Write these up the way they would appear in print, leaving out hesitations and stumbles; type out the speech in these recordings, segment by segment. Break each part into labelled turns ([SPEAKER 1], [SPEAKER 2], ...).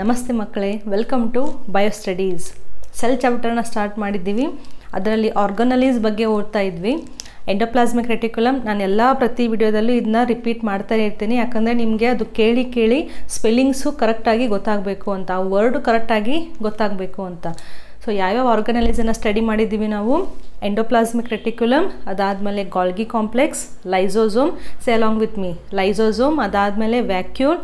[SPEAKER 1] ನಮಸ್ತೆ ಮಕ್ಕಳೇ, welcome to bio studies. Cell ಚಾಪ್ಟರ್ನ ಸ್ಟಾರ್ಟ್ ಮಾಡಿದ್ದೀವಿ. ಅದರಲ್ಲಿ ಆರ್ಗನಲೀಸ್ ಬಗ್ಗೆ ಓದ್ತಾ ಇದ್ವಿ. ಎಂಡೋಪ್ಲಾಸ್ಮಿಕ್ ರೆಟಿಕ್ಯುಲಮ್ ನಾನು ಪ್ರತಿ ವಿಡಿಯೋದಲ್ಲೂ ಇದನ್ನ ರಿಪೀಟ್ ಮಾಡ್ತಾನೆ ಇರ್ತೀನಿ, ಯಾಕಂದರೆ ನಿಮಗೆ ಅದು ಕೇಳಿ ಸ್ಪೆಲ್ಲಿಂಗ್ಸು ಕರೆಕ್ಟಾಗಿ ಗೊತ್ತಾಗಬೇಕು ಅಂತ, ಆ ವರ್ಡು ಕರೆಕ್ಟಾಗಿ ಗೊತ್ತಾಗಬೇಕು ಅಂತ. ಸೊ ಯಾವ್ಯಾವ ಆರ್ಗನಲೀಸನ್ನು ಸ್ಟಡಿ ಮಾಡಿದ್ದೀವಿ ನಾವು? ಎಂಡೋಪ್ಲಾಸ್ಮಿಕ್ ರೆಟಿಕ್ಯುಲಮ್, ಅದಾದಮೇಲೆ Golgi complex, lysosome, say along with me, lysosome, ಅದಾದಮೇಲೆ vacuole.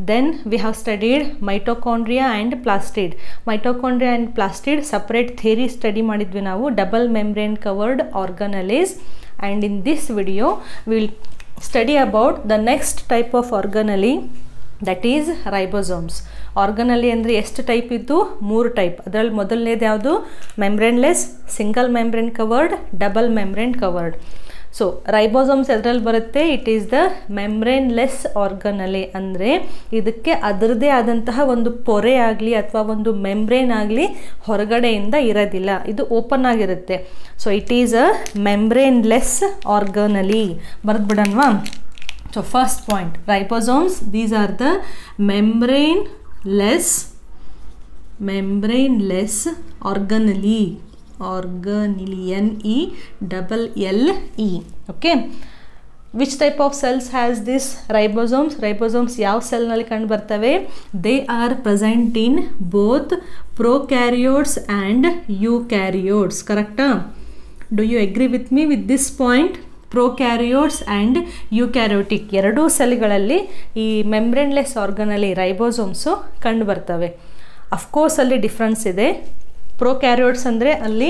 [SPEAKER 1] Then we have studied mitochondria and plastid. Mitochondria and plastid separate theory study ಮಾಡಿದ್ವಿ ನಾವು, double membrane covered organelles. And in this video will study about the next type of organelle, that is ribosomes. Organelle ಅಂದರೆ ಎಷ್ಟು type ಇದ್ದು? 3 type. ಅದರಲ್ಲಿ ಮೊದಲನೇದು ಯಾವುದು? Membraneless, single membrane covered, double membrane covered. So ribosomes ಎದರಲ್ಲಿ ಬರುತ್ತೆ? It is the membraneless organelle. ಅಂದರೆ ಇದಕ್ಕೆ ಅದರದೇ ಆದಂತಹ ಒಂದು ಪೊರೆ ಆಗಲಿ ಅಥವಾ ಒಂದು ಮೆಂಬ್ರೇನ್ ಆಗಲಿ ಹೊರಗಡೆಯಿಂದ ಇರೋದಿಲ್ಲ, ಇದು ಓಪನ್ ಆಗಿರುತ್ತೆ. So it is a membraneless organelle. ಬರೆದ್ಬಿಡೋಣವಾ? So first point, ribosomes, these are the membraneless organelle, N-E-double-L-E. Okay, which type of cells has this ribosomes? Ribosomes ಯಾವ ಸೆಲ್ನಲ್ಲಿ ಕಂಡು ಬರ್ತವೆ? They are present in both prokaryotes and eukaryotes. Correcta? Do you agree with me with this point? Prokaryotes and eukaryotic ಎರಡೂ ಸೆಲ್ಗಳಲ್ಲಿ ಈ ಮೆಂಬ್ರೇನ್ಲೆಸ್ ಆರ್ಗನಲ್ಲಿ ರೈಬೋಸೋಮ್ಸು ಕಂಡು ಬರ್ತವೆ. Of course ಅಲ್ಲಿ difference ಇದೆ. ಪ್ರೊಕ್ಯಾರಿಯೋಟ್ಸ್ ಅಂದರೆ ಅಲ್ಲಿ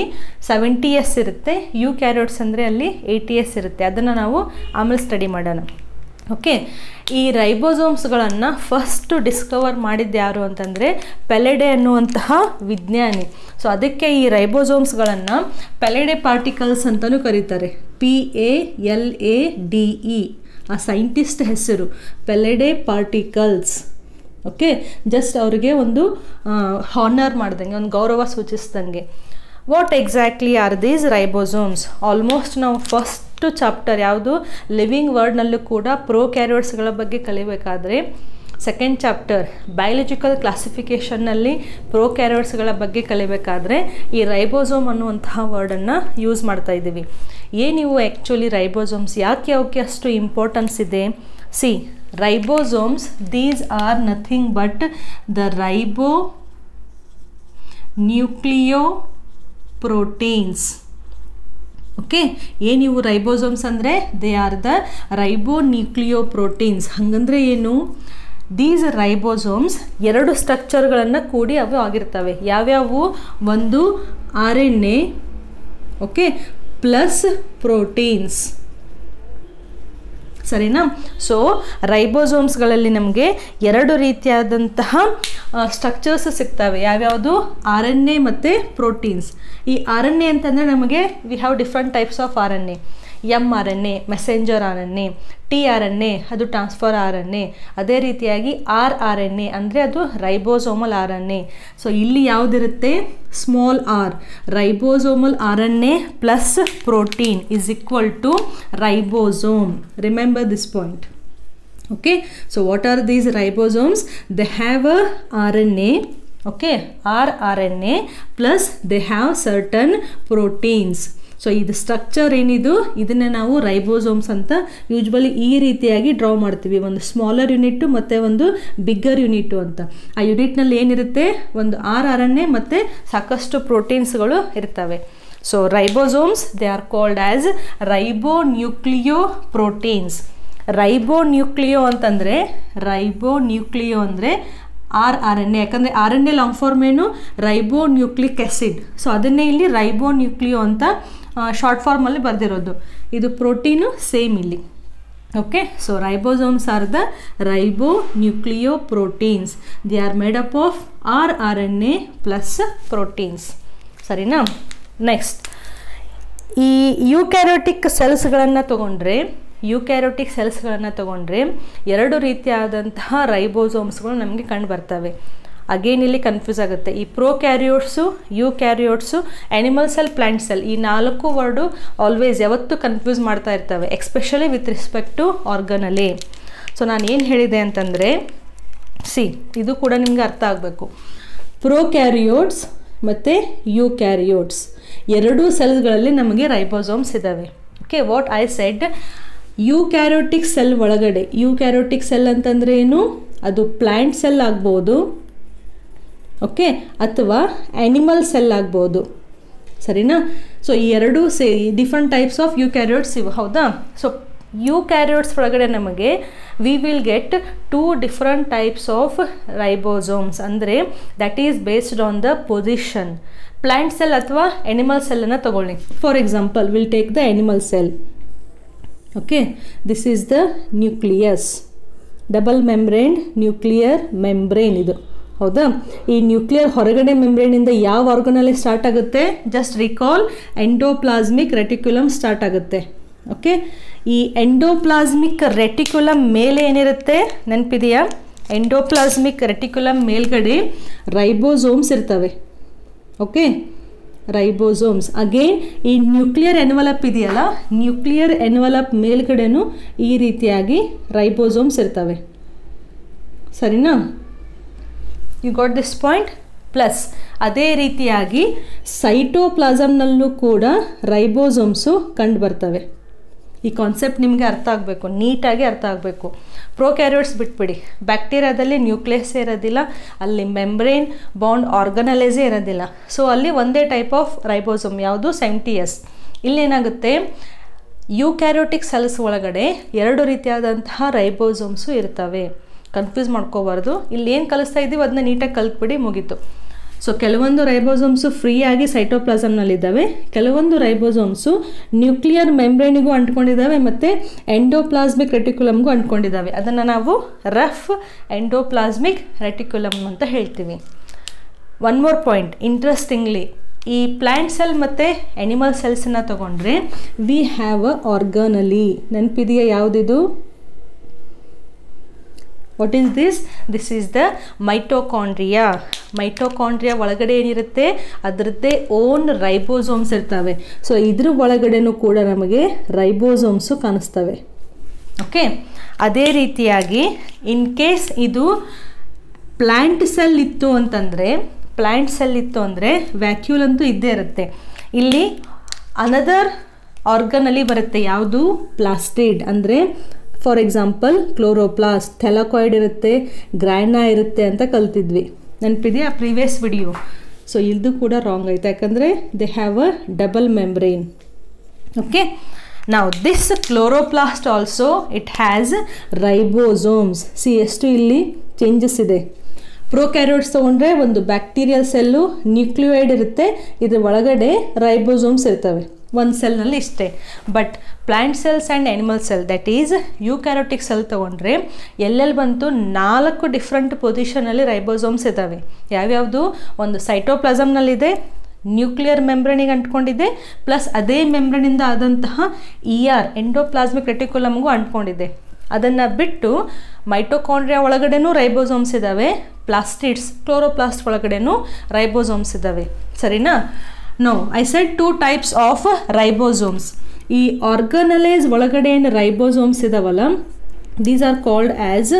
[SPEAKER 1] 70S ಇರುತ್ತೆ, ಯೂಕ್ಯಾರಿಯೋಟ್ಸ್ ಅಂದರೆ ಅಲ್ಲಿ 80S ಇರುತ್ತೆ. ಅದನ್ನು ನಾವು ಆಮೇಲೆ ಸ್ಟಡಿ ಮಾಡೋಣ. ಓಕೆ, ಈ ರೈಬೋಸೋಮ್ಸ್ಗಳನ್ನು ಫಸ್ಟ್ ಡಿಸ್ಕವರ್ ಮಾಡಿದ್ದು ಯಾರು ಅಂತಂದರೆ ಪೆಲೆಡೆ ಅನ್ನುವಂತಹ ವಿಜ್ಞಾನಿ. ಸೊ ಅದಕ್ಕೆ ಈ ರೈಬೋಸೋಮ್ಸ್ಗಳನ್ನು ಪೆಲೆಡೆ ಪಾರ್ಟಿಕಲ್ಸ್ ಅಂತಲೂ ಕರೀತಾರೆ. PALADE ಆ ಸೈಂಟಿಸ್ಟ್ ಹೆಸರು, ಪೆಲೆಡೆ ಪಾರ್ಟಿಕಲ್ಸ್. ಓಕೆ, ಜಸ್ಟ್ ಅವ್ರಿಗೆ ಒಂದು ಹಾನರ್ ಮಾಡ್ದಂಗೆ, ಒಂದು ಗೌರವ ಸೂಚಿಸ್ದಂಗೆ. What exactly are these ribosomes? Almost ನಾವು ಫಸ್ಟ್ ಚಾಪ್ಟರ್ ಯಾವುದು ಲಿವಿಂಗ್ ವರ್ಡ್ನಲ್ಲೂ ಕೂಡ ಪ್ರೊಕ್ಯಾರಿಯೋಟ್ಸ್ಗಳ ಬಗ್ಗೆ ಕಲಿಬೇಕಾದ್ರೆ ಸೆಕೆಂಡ್ ಚಾಪ್ಟರ್ ಬಯಾಲಜಿಕಲ್ ಕ್ಲಾಸಿಫಿಕೇಷನ್ನಲ್ಲಿ ಪ್ರೊಕ್ಯಾರಿಯೋಟ್ಸ್ಗಳ ಬಗ್ಗೆ ಕಲಿಬೇಕಾದ್ರೆ ಈ ರೈಬೋಸೋಮ್ ಅನ್ನುವಂತಹ ವರ್ಡನ್ನು ಯೂಸ್ ಮಾಡ್ತಾ ಇದ್ದೀವಿ. ಏನಿವು ಆ್ಯಕ್ಚುಲಿ ರೈಬೋಸೋಮ್ಸ್? ಯಾಕೆ ಅವಕ್ಕೆ ಅಷ್ಟು ಇಂಪಾರ್ಟೆನ್ಸ್ ಇದೆ? See, ribosomes, these are nothing but the ribonucleoproteins. Okay, ಏನಿವು ರೈಬೋಸೋಮ್ಸ್ ಅಂದರೆ they are the ribonucleoproteins. ಹಾಗಂದರೆ ಏನು? ದೀಸ್ ರೈಬೋಸೋಮ್ಸ್ 2 ಸ್ಟ್ರಕ್ಚರ್ಗಳನ್ನು ಕೂಡಿ ಅವು ಆಗಿರ್ತವೆ. ಯಾವ್ಯಾವು? ಒಂದು RNA, ಓಕೆ, ಪ್ಲಸ್ ಪ್ರೋಟೀನ್ಸ್. ಸರಿನಾ? ಸೊ ರೈಬೋಸೋಮ್ಸ್ಗಳಲ್ಲಿ ನಮಗೆ 2 ರೀತಿಯಾದಂತಹ ಸ್ಟ್ರಕ್ಚರ್ಸ್ ಸಿಗ್ತವೆ. ಯಾವ್ಯಾವುದು? RNA ಮತ್ತು ಪ್ರೋಟೀನ್ಸ್. ಈ RNA ಅಂತಂದರೆ ನಮಗೆ we have different types of RNA. mRNA messenger RNA, tRNA ಅದು ಟ್ರಾನ್ಸ್ಫರ್ RNA, ಅದೇ ರೀತಿಯಾಗಿ rRNA ಅಂದರೆ ಅದು ರೈಬೋಸೋಮಲ್ RNA. ಸೊ ಇಲ್ಲಿ ಯಾವುದಿರುತ್ತೆ? Small r, ribosomal RNA plus protein is equal to ribosome. Remember this point. Okay, so what are these ribosomes? They have a RNA, okay, rRNA plus they have certain proteins. So ಇದು structure ಏನಿದು, ಇದನ್ನು ನಾವು ribosomes ಅಂತ usually ಈ ರೀತಿಯಾಗಿ draw ಮಾಡ್ತೀವಿ. ಒಂದು smaller unit ಮತ್ತು ಒಂದು ಬಿಗ್ಗರ್ ಯೂನಿಟ್ಟು ಅಂತ. ಆ ಯೂನಿಟ್ನಲ್ಲಿ ಏನಿರುತ್ತೆ? ಒಂದು rRNA ಮತ್ತು ಸಾಕಷ್ಟು ಪ್ರೋಟೀನ್ಸ್ಗಳು ಇರ್ತವೆ. So ribosomes, they are called as ribonucleoproteins. Ribonucleo ಅಂದರೆ rRNA, ಯಾಕಂದರೆ RNA ಲಾಂಗ್ ಫಾರ್ಮ್ ಏನು? Ribonucleic acid. ಸೊ ಅದನ್ನೇ ಇಲ್ಲಿ ರೈಬೋನ್ಯೂಕ್ಲಿಯೋ ಅಂತ ಶಾರ್ಟ್ ಫಾರ್ಮಲ್ಲಿ ಬರೆದಿರೋದು. ಇದು ಪ್ರೋಟೀನು ಸೇಮ್ ಇಲ್ಲಿ. Okay, so ribosomes are the ribonucleoproteins. They are made up of rRNA plus proteins. ಸರಿನಾ? ನೆಕ್ಸ್ಟ್, ಈ ಯೂಕ್ಯಾರಿಯೋಟಿಕ್ ಸೆಲ್ಸ್ಗಳನ್ನು ತೊಗೊಂಡ್ರೆ 2 ರೀತಿಯಾದಂತಹ ರೈಬೋಸೋಮ್ಸ್ಗಳು ನಮಗೆ ಕಂಡು ಬರ್ತವೆ. ಅಗೇನ್ ಇಲ್ಲಿ ಕನ್ಫ್ಯೂಸ್ ಆಗುತ್ತೆ. ಈ prokaryotes, eukaryotes, animal cell, plant cell, ಈ 4 ವರ್ಡು ಆಲ್ವೇಸ್ ಯಾವತ್ತೂ ಕನ್ಫ್ಯೂಸ್ ಮಾಡ್ತಾ ಇರ್ತವೆ, especially with respect to organelle. So ನಾನು ಏನು ಹೇಳಿದೆ ಅಂತಂದರೆ ಸಿ ಇದು ಕೂಡ ನಿಮ್ಗೆ ಅರ್ಥ ಆಗಬೇಕು. ಪ್ರೊಕ್ಯಾರಿಯೋಟ್ಸ್ ಮತ್ತು ಯೂಕ್ಯಾರಿಯೋಟ್ಸ್ ಎರಡೂ ಸೆಲ್ಗಳಲ್ಲಿ ನಮಗೆ ರೈಬೋಸೋಮ್ಸ್ ಇದ್ದಾವೆ. Okay, what I said, eukaryotic cell ಒಳಗಡೆ, ಯೂಕ್ಯಾರಿಯೋಟಿಕ್ ಸೆಲ್ ಅಂತಂದರೆ ಏನು, ಅದು ಪ್ಲ್ಯಾಂಟ್ ಸೆಲ್ ಆಗ್ಬೋದು, ಓಕೆ, ಅಥವಾ ಆ್ಯನಿಮಲ್ ಸೆಲ್ ಆಗ್ಬೋದು, ಸರಿನಾ. ಸೊ ಈ ಎರಡೂ ಡಿಫ್ರೆಂಟ್ ಟೈಪ್ಸ್ ಆಫ್ ಯೂಕ್ಯಾರಿಯೋಟ್ಸ್ ಇವು, ಹೌದಾ. ಸೊ ಯೂಕ್ಯಾರಿಯೋಟ್ಸ್ ಒಳಗಡೆ ನಮಗೆ we will get 2 different types of ribosomes, ಅಂದರೆ that is based on the position. Plant cell ಅಥವಾ ಆ್ಯನಿಮಲ್ ಸೆಲ್ಲನ್ನು ತಗೊಳ್ಳಿ. For example will take the animal cell. Okay, this is the nucleus, double membrane nuclear membrane ಇದು, ಹೌದಾ. ಈ nuclear ಹೊರಗಡೆ ಮೆಂಬ್ರೇನಿಂದ ಯಾವ ಆರ್ಗನಲ್ಲಿ ಸ್ಟಾರ್ಟ್ ಆಗುತ್ತೆ, just recall, endoplasmic reticulum start ಆಗುತ್ತೆ. ಓಕೆ, ಈ ಎಂಡೋಪ್ಲಾಸ್ಮಿಕ್ ರೆಟಿಕ್ಯುಲಮ್ ಮೇಲೆ ಏನಿರುತ್ತೆ ನೆನಪಿದೆಯಾ, ಎಂಡೋಪ್ಲಾಸ್ಮಿಕ್ ರೆಟಿಕ್ಯುಲಮ್ ಮೇಲ್ಗಡೆ ರೈಬೋಸೋಮ್ಸ್ ಇರ್ತವೆ. Okay, ribosomes. ಅಗೇನ್ ಈ ನ್ಯೂಕ್ಲಿಯರ್ ಎನ್ವಲಪ್ ಇದೆಯಲ್ಲ, ನ್ಯೂಕ್ಲಿಯರ್ ಎನ್ವಲಪ್ ಮೇಲ್ಗಡೆನೂ ಈ ರೀತಿಯಾಗಿ ರೈಬೋಸೋಮ್ಸ್ ಇರ್ತವೆ, ಸರಿನಾ. You got this point. Plus ಅದೇ ರೀತಿಯಾಗಿ ಸೈಟೋಪ್ಲಾಸಮ್ನಲ್ಲೂ ಕೂಡ ರೈಬೋಸೋಮ್ಸು ಕಂಡು ಬರ್ತವೆ. ಈ ಕಾನ್ಸೆಪ್ಟ್ ನಿಮಗೆ ಅರ್ಥ ಆಗಬೇಕು, ನೀಟಾಗಿ ಅರ್ಥ ಆಗಬೇಕು. ಪ್ರೊಕ್ಯಾರಿಯೋಟ್ಸ್ ಬಿಟ್ಬಿಡಿ, ಬ್ಯಾಕ್ಟೀರಿಯಾದಲ್ಲಿ ನ್ಯೂಕ್ಲಿಯಸ್ಸೇ ಇರೋದಿಲ್ಲ, ಅಲ್ಲಿ ಮೆಂಬ್ರೇನ್ ಬಾಂಡ್ ಆರ್ಗನಲೈಸೇ ಇರೋದಿಲ್ಲ. ಸೊ ಅಲ್ಲಿ ಒಂದೇ ಟೈಪ್ ಆಫ್ ರೈಬೋಸೋಮ್, ಯಾವುದು 70S. ಇಲ್ಲೇನಾಗುತ್ತೆ, ಯೂಕ್ಯಾರಿಯೋಟಿಕ್ ಸೆಲ್ಸ್ ಒಳಗಡೆ 2 ರೀತಿಯಾದಂತಹ ರೈಬೋಸೋಮ್ಸು ಇರ್ತವೆ. ಕನ್ಫ್ಯೂಸ್ ಮಾಡ್ಕೋಬಾರ್ದು. ಇಲ್ಲಿ ಏನು ಕಲಿಸ್ತಾ ಇದ್ದೀವಿ ಅದನ್ನ ನೀಟಾಗಿ ಕಲ್ತ್ಬಿಡಿ, ಮುಗೀತು. ಸೊ ಕೆಲವೊಂದು ರೈಬೋಸೋಮ್ಸು ಫ್ರೀಯಾಗಿ ಸೈಟೋಪ್ಲಾಸಮ್ನಲ್ಲಿದ್ದಾವೆ, ಕೆಲವೊಂದು ರೈಬೋಸೋಮ್ಸು ನ್ಯೂಕ್ಲಿಯರ್ ಮೆಂಬ್ರೇನಿಗೂ ಅಂಟ್ಕೊಂಡಿದ್ದಾವೆ ಮತ್ತು ಎಂಡೋಪ್ಲಾಸ್ಮಿಕ್ ರೆಟಿಕ್ಯುಲಮ್ಗೂ ಅಂಟ್ಕೊಂಡಿದ್ದಾವೆ. ಅದನ್ನು ನಾವು ರಫ್ ಎಂಡೋಪ್ಲಾಸ್ಮಿಕ್ ರೆಟಿಕ್ಯುಲಮ್ ಅಂತ ಹೇಳ್ತೀವಿ. ಒನ್ ಮೋರ್ ಪಾಯಿಂಟ್, ಇಂಟ್ರೆಸ್ಟಿಂಗ್ಲಿ ಈ ಪ್ಲ್ಯಾಂಟ್ ಸೆಲ್ ಮತ್ತು ಆ್ಯನಿಮಲ್ ಸೆಲ್ಸನ್ನು ತಗೊಂಡ್ರೆ ವಿ ಹ್ಯಾವ್ ಅ ಆರ್ಗನಲಿ. ನೆನಪಿದೆಯಾ ಯಾವುದಿದು? What is this? This is the mitochondria. Mitochondria ಒಳಗಡೆ ಏನಿರುತ್ತೆ, ಅದರದ್ದೇ ಓನ್ ರೈಬೋಸೋಮ್ಸ್ ಇರ್ತವೆ. ಸೊ ಇದ್ರ ಒಳಗಡೆನೂ ಕೂಡ ನಮಗೆ ರೈಬೋಸೋಮ್ಸು ಕಾಣಿಸ್ತವೆ. ಓಕೆ, ಅದೇ ರೀತಿಯಾಗಿ ಇನ್ ಕೇಸ್ ಇದು ಪ್ಲ್ಯಾಂಟ್ ಸೆಲ್ ಇತ್ತು ಅಂತಂದರೆ, ವ್ಯಾಕ್ಯೂಲ್ ಅಂತೂ ಇದ್ದೇ ಇರುತ್ತೆ. ಇಲ್ಲಿ ಅನದರ್ ಆರ್ಗನಲ್ಲಿ ಬರುತ್ತೆ, ಯಾವುದು? ಪ್ಲಾಸ್ಟಿಡ್. ಅಂದರೆ ಫಾರ್ ಎಕ್ಸಾಂಪಲ್ ಕ್ಲೋರೋಪ್ಲಾಸ್ಟ್, ಥೆಲಕಾಯ್ಡ್ ಇರುತ್ತೆ, ಗ್ರ್ಯಾನಾ ಇರುತ್ತೆ ಅಂತ ಕಲ್ತಿದ್ವಿ, ನೆನಪಿದೆಯಾ ಪ್ರೀವಿಯಸ್ ವಿಡಿಯೋ. ಸೊ ಇದು ಕೂಡ ರಾಂಗ್ ಆಯಿತು, ಯಾಕಂದರೆ they have a double membrane. Okay, ನಾವು this chloroplast also it has ribosomes. See ಎಷ್ಟು ಇಲ್ಲಿ ಚೇಂಜಸ್ ಇದೆ. ಪ್ರೊಕ್ಯಾರಿಯೋಟ್ಸ್ ತೊಗೊಂಡ್ರೆ ಒಂದು ಬ್ಯಾಕ್ಟೀರಿಯಲ್ ಸೆಲ್ಲು, ನ್ಯೂಕ್ಲಿಯೋಯ್ಡ್ ಇರುತ್ತೆ, ಇದ್ರ ಒಳಗಡೆ ರೈಬೋಸೋಮ್ಸ್ ಇರ್ತವೆ, ಒಂದು ಸೆಲ್ನಲ್ಲಿ ಇಷ್ಟೇ. But plant cells and animal cell, that is eukaryotic cell ತೊಗೊಂಡ್ರೆ ಎಲ್ಲೆಲ್ಲಿ ಬಂತು, 4 ಡಿಫ್ರೆಂಟ್ ಪೊಸಿಷನಲ್ಲಿ ರೈಬೋಸೋಮ್ಸ್ ಇದ್ದಾವೆ. ಯಾವ್ಯಾವುದು? ಒಂದು ಸೈಟೋಪ್ಲಾಸಮ್ನಲ್ಲಿದೆ, ನ್ಯೂಕ್ಲಿಯರ್ ಮೆಂಬ್ರೇನಿಗೆ ಅಂಟ್ಕೊಂಡಿದೆ, ಪ್ಲಸ್ ಅದೇ ಮೆಂಬ್ರೇನಿಂದ ಆದಂತಹ ಎಂಡೋಪ್ಲಾಸ್ಮಿಕ್ ರೆಟಿಕ್ಯುಲಮ್ಗೂ ಅಂಟ್ಕೊಂಡಿದೆ. ಅದನ್ನು ಬಿಟ್ಟು ಮೈಟೋಕಾಂಡ್ರಿಯಾ ಒಳಗಡೆನೂ ರೈಬೋಸೋಮ್ಸ್ ಇದ್ದಾವೆ, ಪ್ಲಾಸ್ಟಿಡ್ಸ್ ಕ್ಲೋರೋಪ್ಲಾಸ್ಟ್ ಒಳಗಡೆನೂ ರೈಬೋಸೋಮ್ಸ್ ಇದ್ದಾವೆ, ಸರಿನಾ. No, I said 2 types of ribosomes. ಈ ಆರ್ಗನಲೈಸ್ ಒಳಗಡೆ ಏನು ರೈಬೋಸೋಮ್ಸ್ ಇದಾವಲ್ಲ, these are called as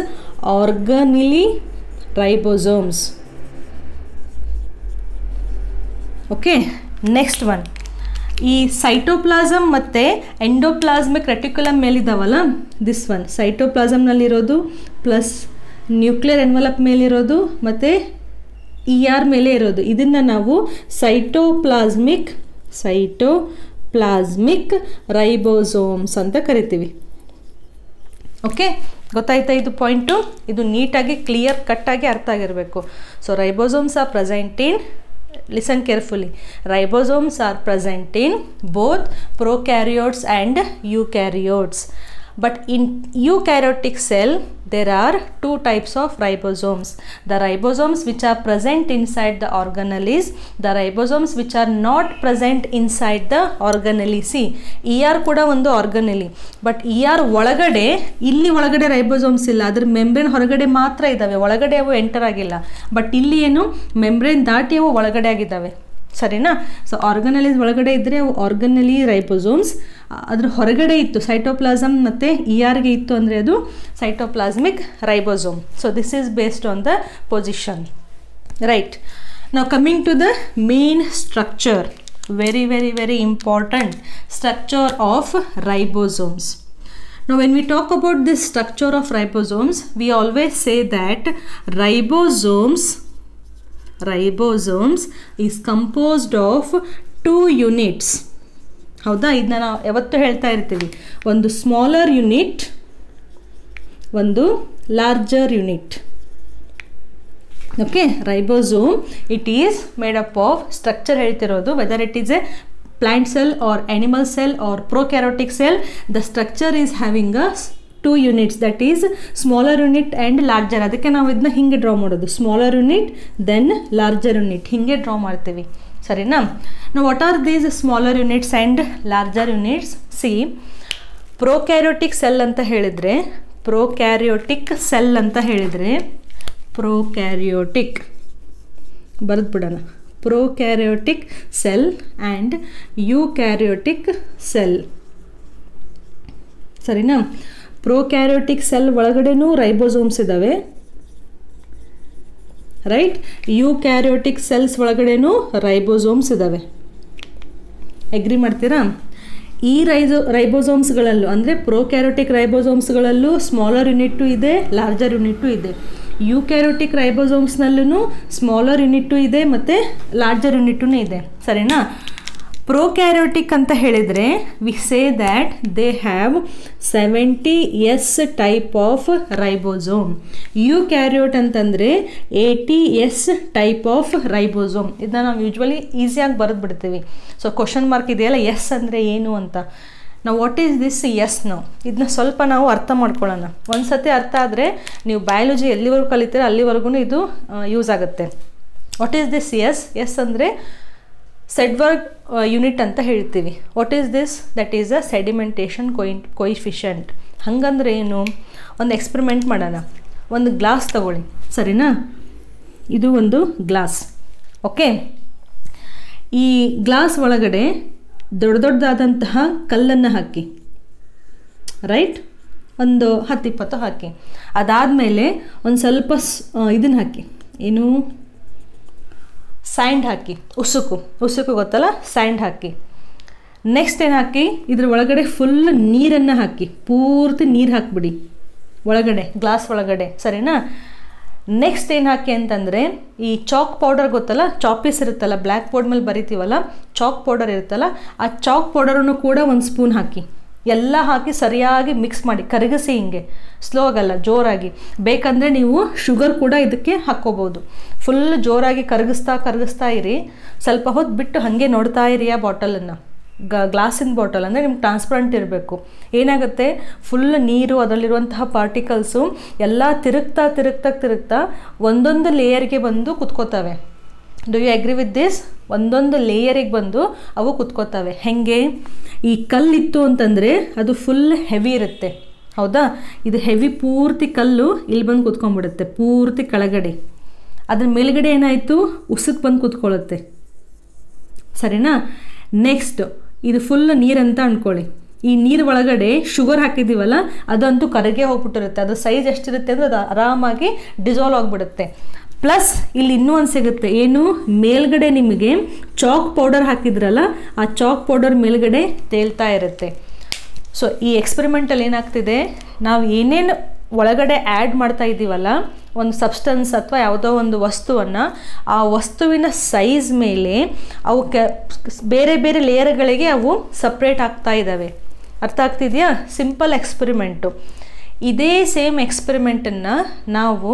[SPEAKER 1] organelle ribosomes. Okay, next one, ಈ ಸೈಟೋಪ್ಲಾಸಮ್ ಮತ್ತು ಎಂಡೋಪ್ಲಾಸ್ಮಿಕ್ ರೆಟಿಕ್ಯುಲಮ್ ಮೇಲಿದ್ದಾವಲ್ಲ, ದಿಸ್ ಒನ್ ಸೈಟೋಪ್ಲಾಸಮ್ನಲ್ಲಿರೋದು ಪ್ಲಸ್ ನ್ಯೂಕ್ಲಿಯರ್ ಎನ್ವಲಪ್ ಮೇಲಿರೋದು ಮತ್ತು ಮೇಲೆ ಇರೋದು, ಇದನ್ನು ನಾವು ಸೈಟೋಪ್ಲಾಸ್ಮಿಕ್ ರೈಬೋಸೋಮ್ಸ್ ಅಂತ ಕರಿತೀವಿ. ಓಕೆ, ಗೊತ್ತಾಯ್ತಾ ಇದು ಪಾಯಿಂಟು? ಇದು ನೀಟಾಗಿ ಕ್ಲಿಯರ್ ಕಟ್ಟಾಗಿ ಅರ್ಥ ಆಗಿರಬೇಕು. So ribosomes are present in, listen carefully, ribosomes are present in both prokaryotes and eukaryotes. But in eukaryotic cell there are 2 types of ribosomes. The ribosomes which are present inside the organelles, the ribosomes which are not present inside the organelle. See, ಕೂಡ ಒಂದು organelle, but ಒಳಗಡೆ, ಇಲ್ಲಿ ಒಳಗಡೆ ribosomes ಇಲ್ಲ, ಅದ್ರ membrane ಹೊರಗಡೆ ಮಾತ್ರ ಇದ್ದಾವೆ, ಒಳಗಡೆ ಅವು ಎಂಟರ್ ಆಗಿಲ್ಲ. ಬಟ್ ಇಲ್ಲಿ ಏನು ಮೆಂಬ್ರೇನ್ ದಾಟಿ ಅವು ಒಳಗಡೆ ಆಗಿದ್ದಾವೆ. ಸರಿನಾ. ಸೊ ಆರ್ಗನಲೀಸ್ ಒಳಗಡೆ ಇದ್ದರೆ ಅವು ಆರ್ಗನಲಿ ರೈಬೋಸೋಮ್ಸ್, ಅದ್ರ ಹೊರಗಡೆ ಇತ್ತು ಸೈಟೋಪ್ಲಾಸಮ್ ಮತ್ತು ERಗೆ ಇತ್ತು ಅಂದರೆ ಅದು cytoplasmic ribosome. So this is based on the position, right. Now coming to the main structure, very important structure of ribosomes. Now when we talk about this structure of ribosomes, we always say that ribosomes is composed of 2 units. ಹೌದಾ, ಇದನ್ನ ನಾವು ಯಾವತ್ತೂ ಹೇಳ್ತಾ ಇರ್ತೀವಿ, ಒಂದು smaller unit, ಒಂದು larger unit. Okay, ribosome it is made up of structure ಹೇಳ್ತಿರೋದು, whether it is a plant cell or animal cell or prokaryotic cell, the structure is having a 2 units, that is smaller unit and larger. ಅದಕ್ಕೆ ನಾವು ಇದನ್ನ ಹಿಂಗೆ draw ಮಾಡೋದು, smaller unit then larger unit, ಹಿಂಗೆ draw ಮಾಡ್ತೀವಿ, ಸರಿನಾ. ನಾವು what are these smaller units and larger units? See, prokaryotic cell ಅಂತ ಹೇಳಿದರೆ, ಪ್ರೊಕ್ಯಾರಿಯೋಟಿಕ್ ಬರೆದು ಬಿಡೋಣ, ಪ್ರೊಕ್ಯಾರಿಯೋಟಿಕ್ ಸೆಲ್ ಆ್ಯಂಡ್ ಯೂಕ್ಯಾರಿಯೋಟಿಕ್ ಸೆಲ್, ಸರಿನಾ. ಪ್ರೊಕ್ಯಾರಿಯೋಟಿಕ್ ಸೆಲ್ ಒಳಗಡೆನೂ ರೈಬೋಸೋಮ್ಸ್ ಇದ್ದಾವೆ, ರೈಟ್. ಯೂಕ್ಯಾರಿಯೋಟಿಕ್ ಸೆಲ್ಸ್ ಒಳಗಡೆನೂ ರೈಬೋಸೋಮ್ಸ್ ಇದ್ದಾವೆ. ಅಗ್ರಿ ಮಾಡ್ತೀರಾ? ಈ ರೈಬೋಸೋಮ್ಸ್ಗಳಲ್ಲೂ ಅಂದರೆ ಪ್ರೊಕ್ಯಾರಿಯೋಟಿಕ್ ರೈಬೋಸೋಮ್ಸ್ಗಳಲ್ಲೂ ಸ್ಮಾಲರ್ ಯೂನಿಟ್ಟು ಇದೆ, ಲಾರ್ಜರ್ ಯೂನಿಟ್ಟು ಇದೆ. ಯೂಕ್ಯಾರಿಯೋಟಿಕ್ ರೈಬೋಸೋಮ್ಸ್ನಲ್ಲೂ ಸ್ಮಾಲರ್ ಯೂನಿಟ್ಟು ಇದೆ ಮತ್ತು ಲಾರ್ಜರ್ ಯೂನಿಟ್ಟೂ ಇದೆ, ಸರಿನಾ. ಪ್ರೊಕ್ಯಾರಿಯೋಟಿಕ್ ಅಂತ ಹೇಳಿದರೆ we say that they have 70S type of ribosome. Eukaryote ಅಂತಂದರೆ 80S ಟೈಪ್ ಆಫ್ ರೈಬೋಸೋಮ್. ಇದನ್ನ ನಾವು ಯೂಶ್ವಲಿ ಈಸಿಯಾಗಿ ಬರೆದು ಬಿಡ್ತೀವಿ. ಸೊ ಕ್ವಶನ್ ಮಾರ್ಕ್ ಇದೆಯಲ್ಲ, ಎಸ್ ಅಂದರೆ ಏನು ಅಂತ. ನಾವು ವಾಟ್ ಈಸ್ ದಿಸ್ ಎಸ್? ನಾವು ಇದನ್ನ ಸ್ವಲ್ಪ ನಾವು ಅರ್ಥ ಮಾಡ್ಕೊಳ್ಳೋಣ. ಒಂದು ಸತಿ ಅರ್ಥ ಆದರೆ ನೀವು ಬಯಾಲಜಿ ಎಲ್ಲಿವರೆಗೂ ಕಲಿತೀರ ಅಲ್ಲಿವರೆಗೂ ಇದು ಯೂಸ್ ಆಗುತ್ತೆ. What is this S? S ಅಂದರೆ ಸೆಡ್ವರ್ಗ್ ಯೂನಿಟ್ ಅಂತ ಹೇಳ್ತೀವಿ. What is this? That is a sedimentation coefficient. ಹಾಗಂದ್ರೆ ಏನು? ಒಂದು ಎಕ್ಸ್ಪೆರಿಮೆಂಟ್ ಮಾಡೋಣ. ಒಂದು ಗ್ಲಾಸ್ ತಗೊಳ್ಳಿ, ಸರಿನಾ. ಇದು ಒಂದು ಗ್ಲಾಸ್, ಓಕೆ. ಈ ಗ್ಲಾಸ್ ಒಳಗಡೆ ದೊಡ್ಡದಾದಂತಹ ಕಲ್ಲನ್ನು ಹಾಕಿ, ರೈಟ್, ಒಂದು 10-20 ಹಾಕಿ. ಅದಾದಮೇಲೆ ಒಂದು ಸ್ವಲ್ಪ ಇದನ್ನು ಹಾಕಿ, ಏನು, ಸ್ಯಾಂಡ್ ಹಾಕಿ, ಉಸುಕು ಗೊತ್ತಲ್ಲ, ಸ್ಯಾಂಡ್ ಹಾಕಿ. ನೆಕ್ಸ್ಟ್ ಏನು ಹಾಕಿ? ಇದ್ರ ಒಳಗಡೆ ಫುಲ್ ನೀರನ್ನು ಹಾಕಿ, ಪೂರ್ತಿ ನೀರು ಹಾಕಿಬಿಡಿ ಒಳಗಡೆ, ಗ್ಲಾಸ್ ಒಳಗಡೆ, ಸರಿನಾ. ನೆಕ್ಸ್ಟ್ ಏನು ಹಾಕಿ ಅಂತಂದರೆ ಈ ಚಾಕ್ ಪೌಡರ್ ಗೊತ್ತಲ್ಲ, ಚಾಪೀಸ್ ಇರುತ್ತಲ್ಲ, ಬ್ಲ್ಯಾಕ್ ಬೋರ್ಡ್ ಮೇಲೆ ಬರಿತೀವಲ್ಲ, ಚಾಕ್ ಪೌಡರ್ ಇರುತ್ತಲ್ಲ, ಆ ಚಾಕ್ ಪೌಡರನ್ನು ಕೂಡ ಒಂದು ಸ್ಪೂನ್ ಹಾಕಿ. ಎಲ್ಲ ಹಾಕಿ ಸರಿಯಾಗಿ ಮಿಕ್ಸ್ ಮಾಡಿ, ಕರಗಿಸಿ, ಹಿಂಗೆ ಸ್ಲೋ ಆಗಲ್ಲ, ಜೋರಾಗಿ. ಬೇಕಂದರೆ ನೀವು ಶುಗರ್ ಕೂಡ ಇದಕ್ಕೆ ಹಾಕ್ಕೋಬೋದು. ಫುಲ್ ಜೋರಾಗಿ ಕರಗಿಸ್ತಾ ಇರಿ. ಸ್ವಲ್ಪ ಹೊತ್ತು ಬಿಟ್ಟು ಹಾಗೆ ನೋಡ್ತಾ ಇರಿ ಆ ಬಾಟಲನ್ನು, ಗ್ಲಾಸಿನ ಬಾಟಲ್ ಅಂದರೆ ನಿಮ್ಗೆ ಟ್ರಾನ್ಸ್ಪರೆಂಟ್ ಇರಬೇಕು. ಏನಾಗುತ್ತೆ, ಫುಲ್ ನೀರು, ಅದರಲ್ಲಿರುವಂತಹ ಪಾರ್ಟಿಕಲ್ಸು ಎಲ್ಲ ತಿರುಗ್ತಾ ಒಂದೊಂದು ಲೇಯರ್ಗೆ ಬಂದು ಕುತ್ಕೋತವೆ. Do you agree with this? ಒಂದೊಂದು ಲೇಯರಿಗೆ ಬಂದು ಅವು ಕುತ್ಕೋತವೆ. ಹೆಂಗೆ? ಈ ಕಲ್ಲಿತ್ತು ಅಂತಂದರೆ ಅದು ಫುಲ್ ಹೆವಿ ಇರುತ್ತೆ, ಹೌದಾ. ಇದು ಹೆವಿ ಪೂರ್ತಿ ಕಲ್ಲು ಇಲ್ಲಿ ಬಂದು ಕುತ್ಕೊಂಡ್ಬಿಡುತ್ತೆ ಪೂರ್ತಿ ಕೆಳಗಡೆ. ಅದ್ರ ಮೇಲ್ಗಡೆ ಏನಾಯಿತು, ಉಸುಕು ಬಂದು ಕುತ್ಕೊಳ್ಳುತ್ತೆ, ಸರಿನಾ. ನೆಕ್ಸ್ಟ್ ಇದು ಫುಲ್ ನೀರಂತ ಅಂದ್ಕೊಳ್ಳಿ. ಈ ನೀರು ಒಳಗಡೆ ಶುಗರ್ ಹಾಕಿದ್ದೀವಲ್ಲ, ಅದಂತೂ ಕರಗೆ ಹೋಗ್ಬಿಟ್ಟಿರುತ್ತೆ. ಅದು ಸೈಜ್ ಎಷ್ಟಿರುತ್ತೆ ಅಂದರೆ ಅದು ಆರಾಮಾಗಿ ಡಿಸಾಲ್ವ್ ಆಗಿಬಿಡುತ್ತೆ. ಪ್ಲಸ್ ಇಲ್ಲಿ ಇನ್ನೂ ಒಂದು ಸಿಗುತ್ತೆ, ಏನು, ಮೇಲ್ಗಡೆ ನಿಮಗೆ ಚಾಕ್ ಪೌಡರ್ ಹಾಕಿದ್ರಲ್ಲ, ಆ ಚಾಕ್ ಪೌಡರ್ ಮೇಲ್ಗಡೆ ತೇಲ್ತಾ ಇರುತ್ತೆ. ಸೊ ಈ ಎಕ್ಸ್ಪೆರಿಮೆಂಟಲ್ಲಿ ಏನಾಗ್ತಿದೆ, ನಾವು ಏನೇನು ಒಳಗಡೆ ಆ್ಯಡ್ ಮಾಡ್ತಾ ಇದ್ದೀವಲ್ಲ, ಒಂದು ಸಬ್ಸ್ಟೆನ್ಸ್ ಅಥವಾ ಯಾವುದೋ ಒಂದು ವಸ್ತುವನ್ನು, ಆ ವಸ್ತುವಿನ ಸೈಜ್ ಮೇಲೆ ಅವು ಬೇರೆ ಬೇರೆ ಲೇಯರ್ಗಳಿಗೆ ಅವು ಸಪ್ರೇಟ್ ಆಗ್ತಾ ಇದ್ದಾವೆ. ಅರ್ಥ ಆಗ್ತಿದೆಯಾ? Simple experiment. ಇದೇ ಸೇಮ್ ಎಕ್ಸ್ಪೆರಿಮೆಂಟನ್ನು ನಾವು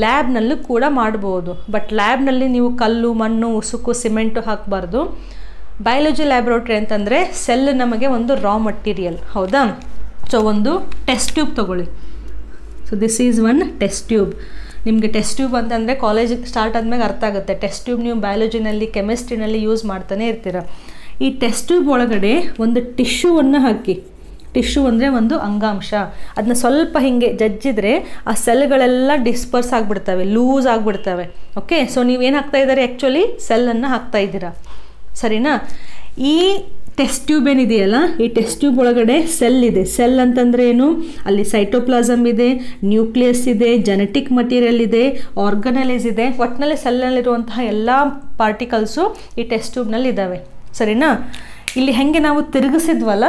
[SPEAKER 1] ಲ್ಯಾಬ್ನಲ್ಲೂ ಕೂಡ ಮಾಡ್ಬೋದು. ಬಟ್ ಲ್ಯಾಬ್ನಲ್ಲಿ ನೀವು ಕಲ್ಲು, ಮಣ್ಣು, ಉಸುಕು, ಸಿಮೆಂಟು ಹಾಕಬಾರ್ದು. ಬಯಾಲಜಿ ಲ್ಯಾಬ್ರೋಟ್ರಿ ಅಂತಂದರೆ ಸೆಲ್ ನಮಗೆ ಒಂದು ರಾ ಮಟೀರಿಯಲ್, ಹೌದಾ. ಸೊ ಒಂದು ಟೆಸ್ಟ್ ಟ್ಯೂಬ್ ತೊಗೊಳ್ಳಿ. So this is one test tube. ನಿಮಗೆ ಟೆಸ್ಟ್ ಟ್ಯೂಬ್ ಅಂತಂದರೆ ಕಾಲೇಜ್ ಸ್ಟಾರ್ಟ್ ಆದಮೇಲೆ ಅರ್ಥ ಆಗುತ್ತೆ. ಟೆಸ್ಟ್ ಟ್ಯೂಬ್ ನೀವು ಬಯಾಲಜಿನಲ್ಲಿ, ಕೆಮಿಸ್ಟ್ರಿನಲ್ಲಿ ಯೂಸ್ ಮಾಡ್ತಾನೆ ಇರ್ತೀರ. ಈ ಟೆಸ್ಟ್ ಟ್ಯೂಬ್ ಒಳಗಡೆ ಒಂದು ಟಿಶ್ಯೂವನ್ನು ಹಾಕಿ, ಟಿಶ್ಯೂ ಅಂದರೆ ಒಂದು ಅಂಗಾಂಶ. ಅದನ್ನ ಸ್ವಲ್ಪ ಹೀಗೆ ಜಜ್ಜಿದ್ರೆ ಆ ಸೆಲ್ಗಳೆಲ್ಲ ಡಿಸ್ಪರ್ಸ್ ಆಗಿಬಿಡ್ತವೆ, ಲೂಸ್ ಆಗಿಬಿಡ್ತವೆ. ಓಕೆ, ಸೊ ನೀವೇನು ಹಾಕ್ತಾ ಇದ್ದಾರೆ, ಆ್ಯಕ್ಚುಲಿ ಸೆಲ್ಲನ್ನು ಹಾಕ್ತಾ ಇದ್ದೀರಾ, ಸರಿನಾ. ಈ ಟೆಸ್ಟ್ ಟ್ಯೂಬ್ ಏನಿದೆಯಲ್ಲ, ಈ ಟೆಸ್ಟ್ ಟ್ಯೂಬ್ ಒಳಗಡೆ ಸೆಲ್ ಇದೆ. ಸೆಲ್ ಅಂತಂದರೆ ಏನು, ಅಲ್ಲಿ ಸೈಟೋಪ್ಲಾಸಮ್ ಇದೆ, ನ್ಯೂಕ್ಲಿಯಸ್ ಇದೆ, ಜೆನೆಟಿಕ್ ಮಟೀರಿಯಲ್ ಇದೆ, ಆರ್ಗನಲೈಸ್ ಇದೆ. ಒಟ್ಟಿನಲ್ಲಿ ಸೆಲ್ಲಲ್ಲಿರುವಂತಹ ಎಲ್ಲ ಪಾರ್ಟಿಕಲ್ಸು ಈ ಟೆಸ್ಟ್ ಟ್ಯೂಬ್ನಲ್ಲಿ ಇದ್ದಾವೆ, ಸರಿನಾ. ಇಲ್ಲಿ ಹೆಂಗೆ ನಾವು ತಿರುಗಿಸಿದ್ವಲ್ಲ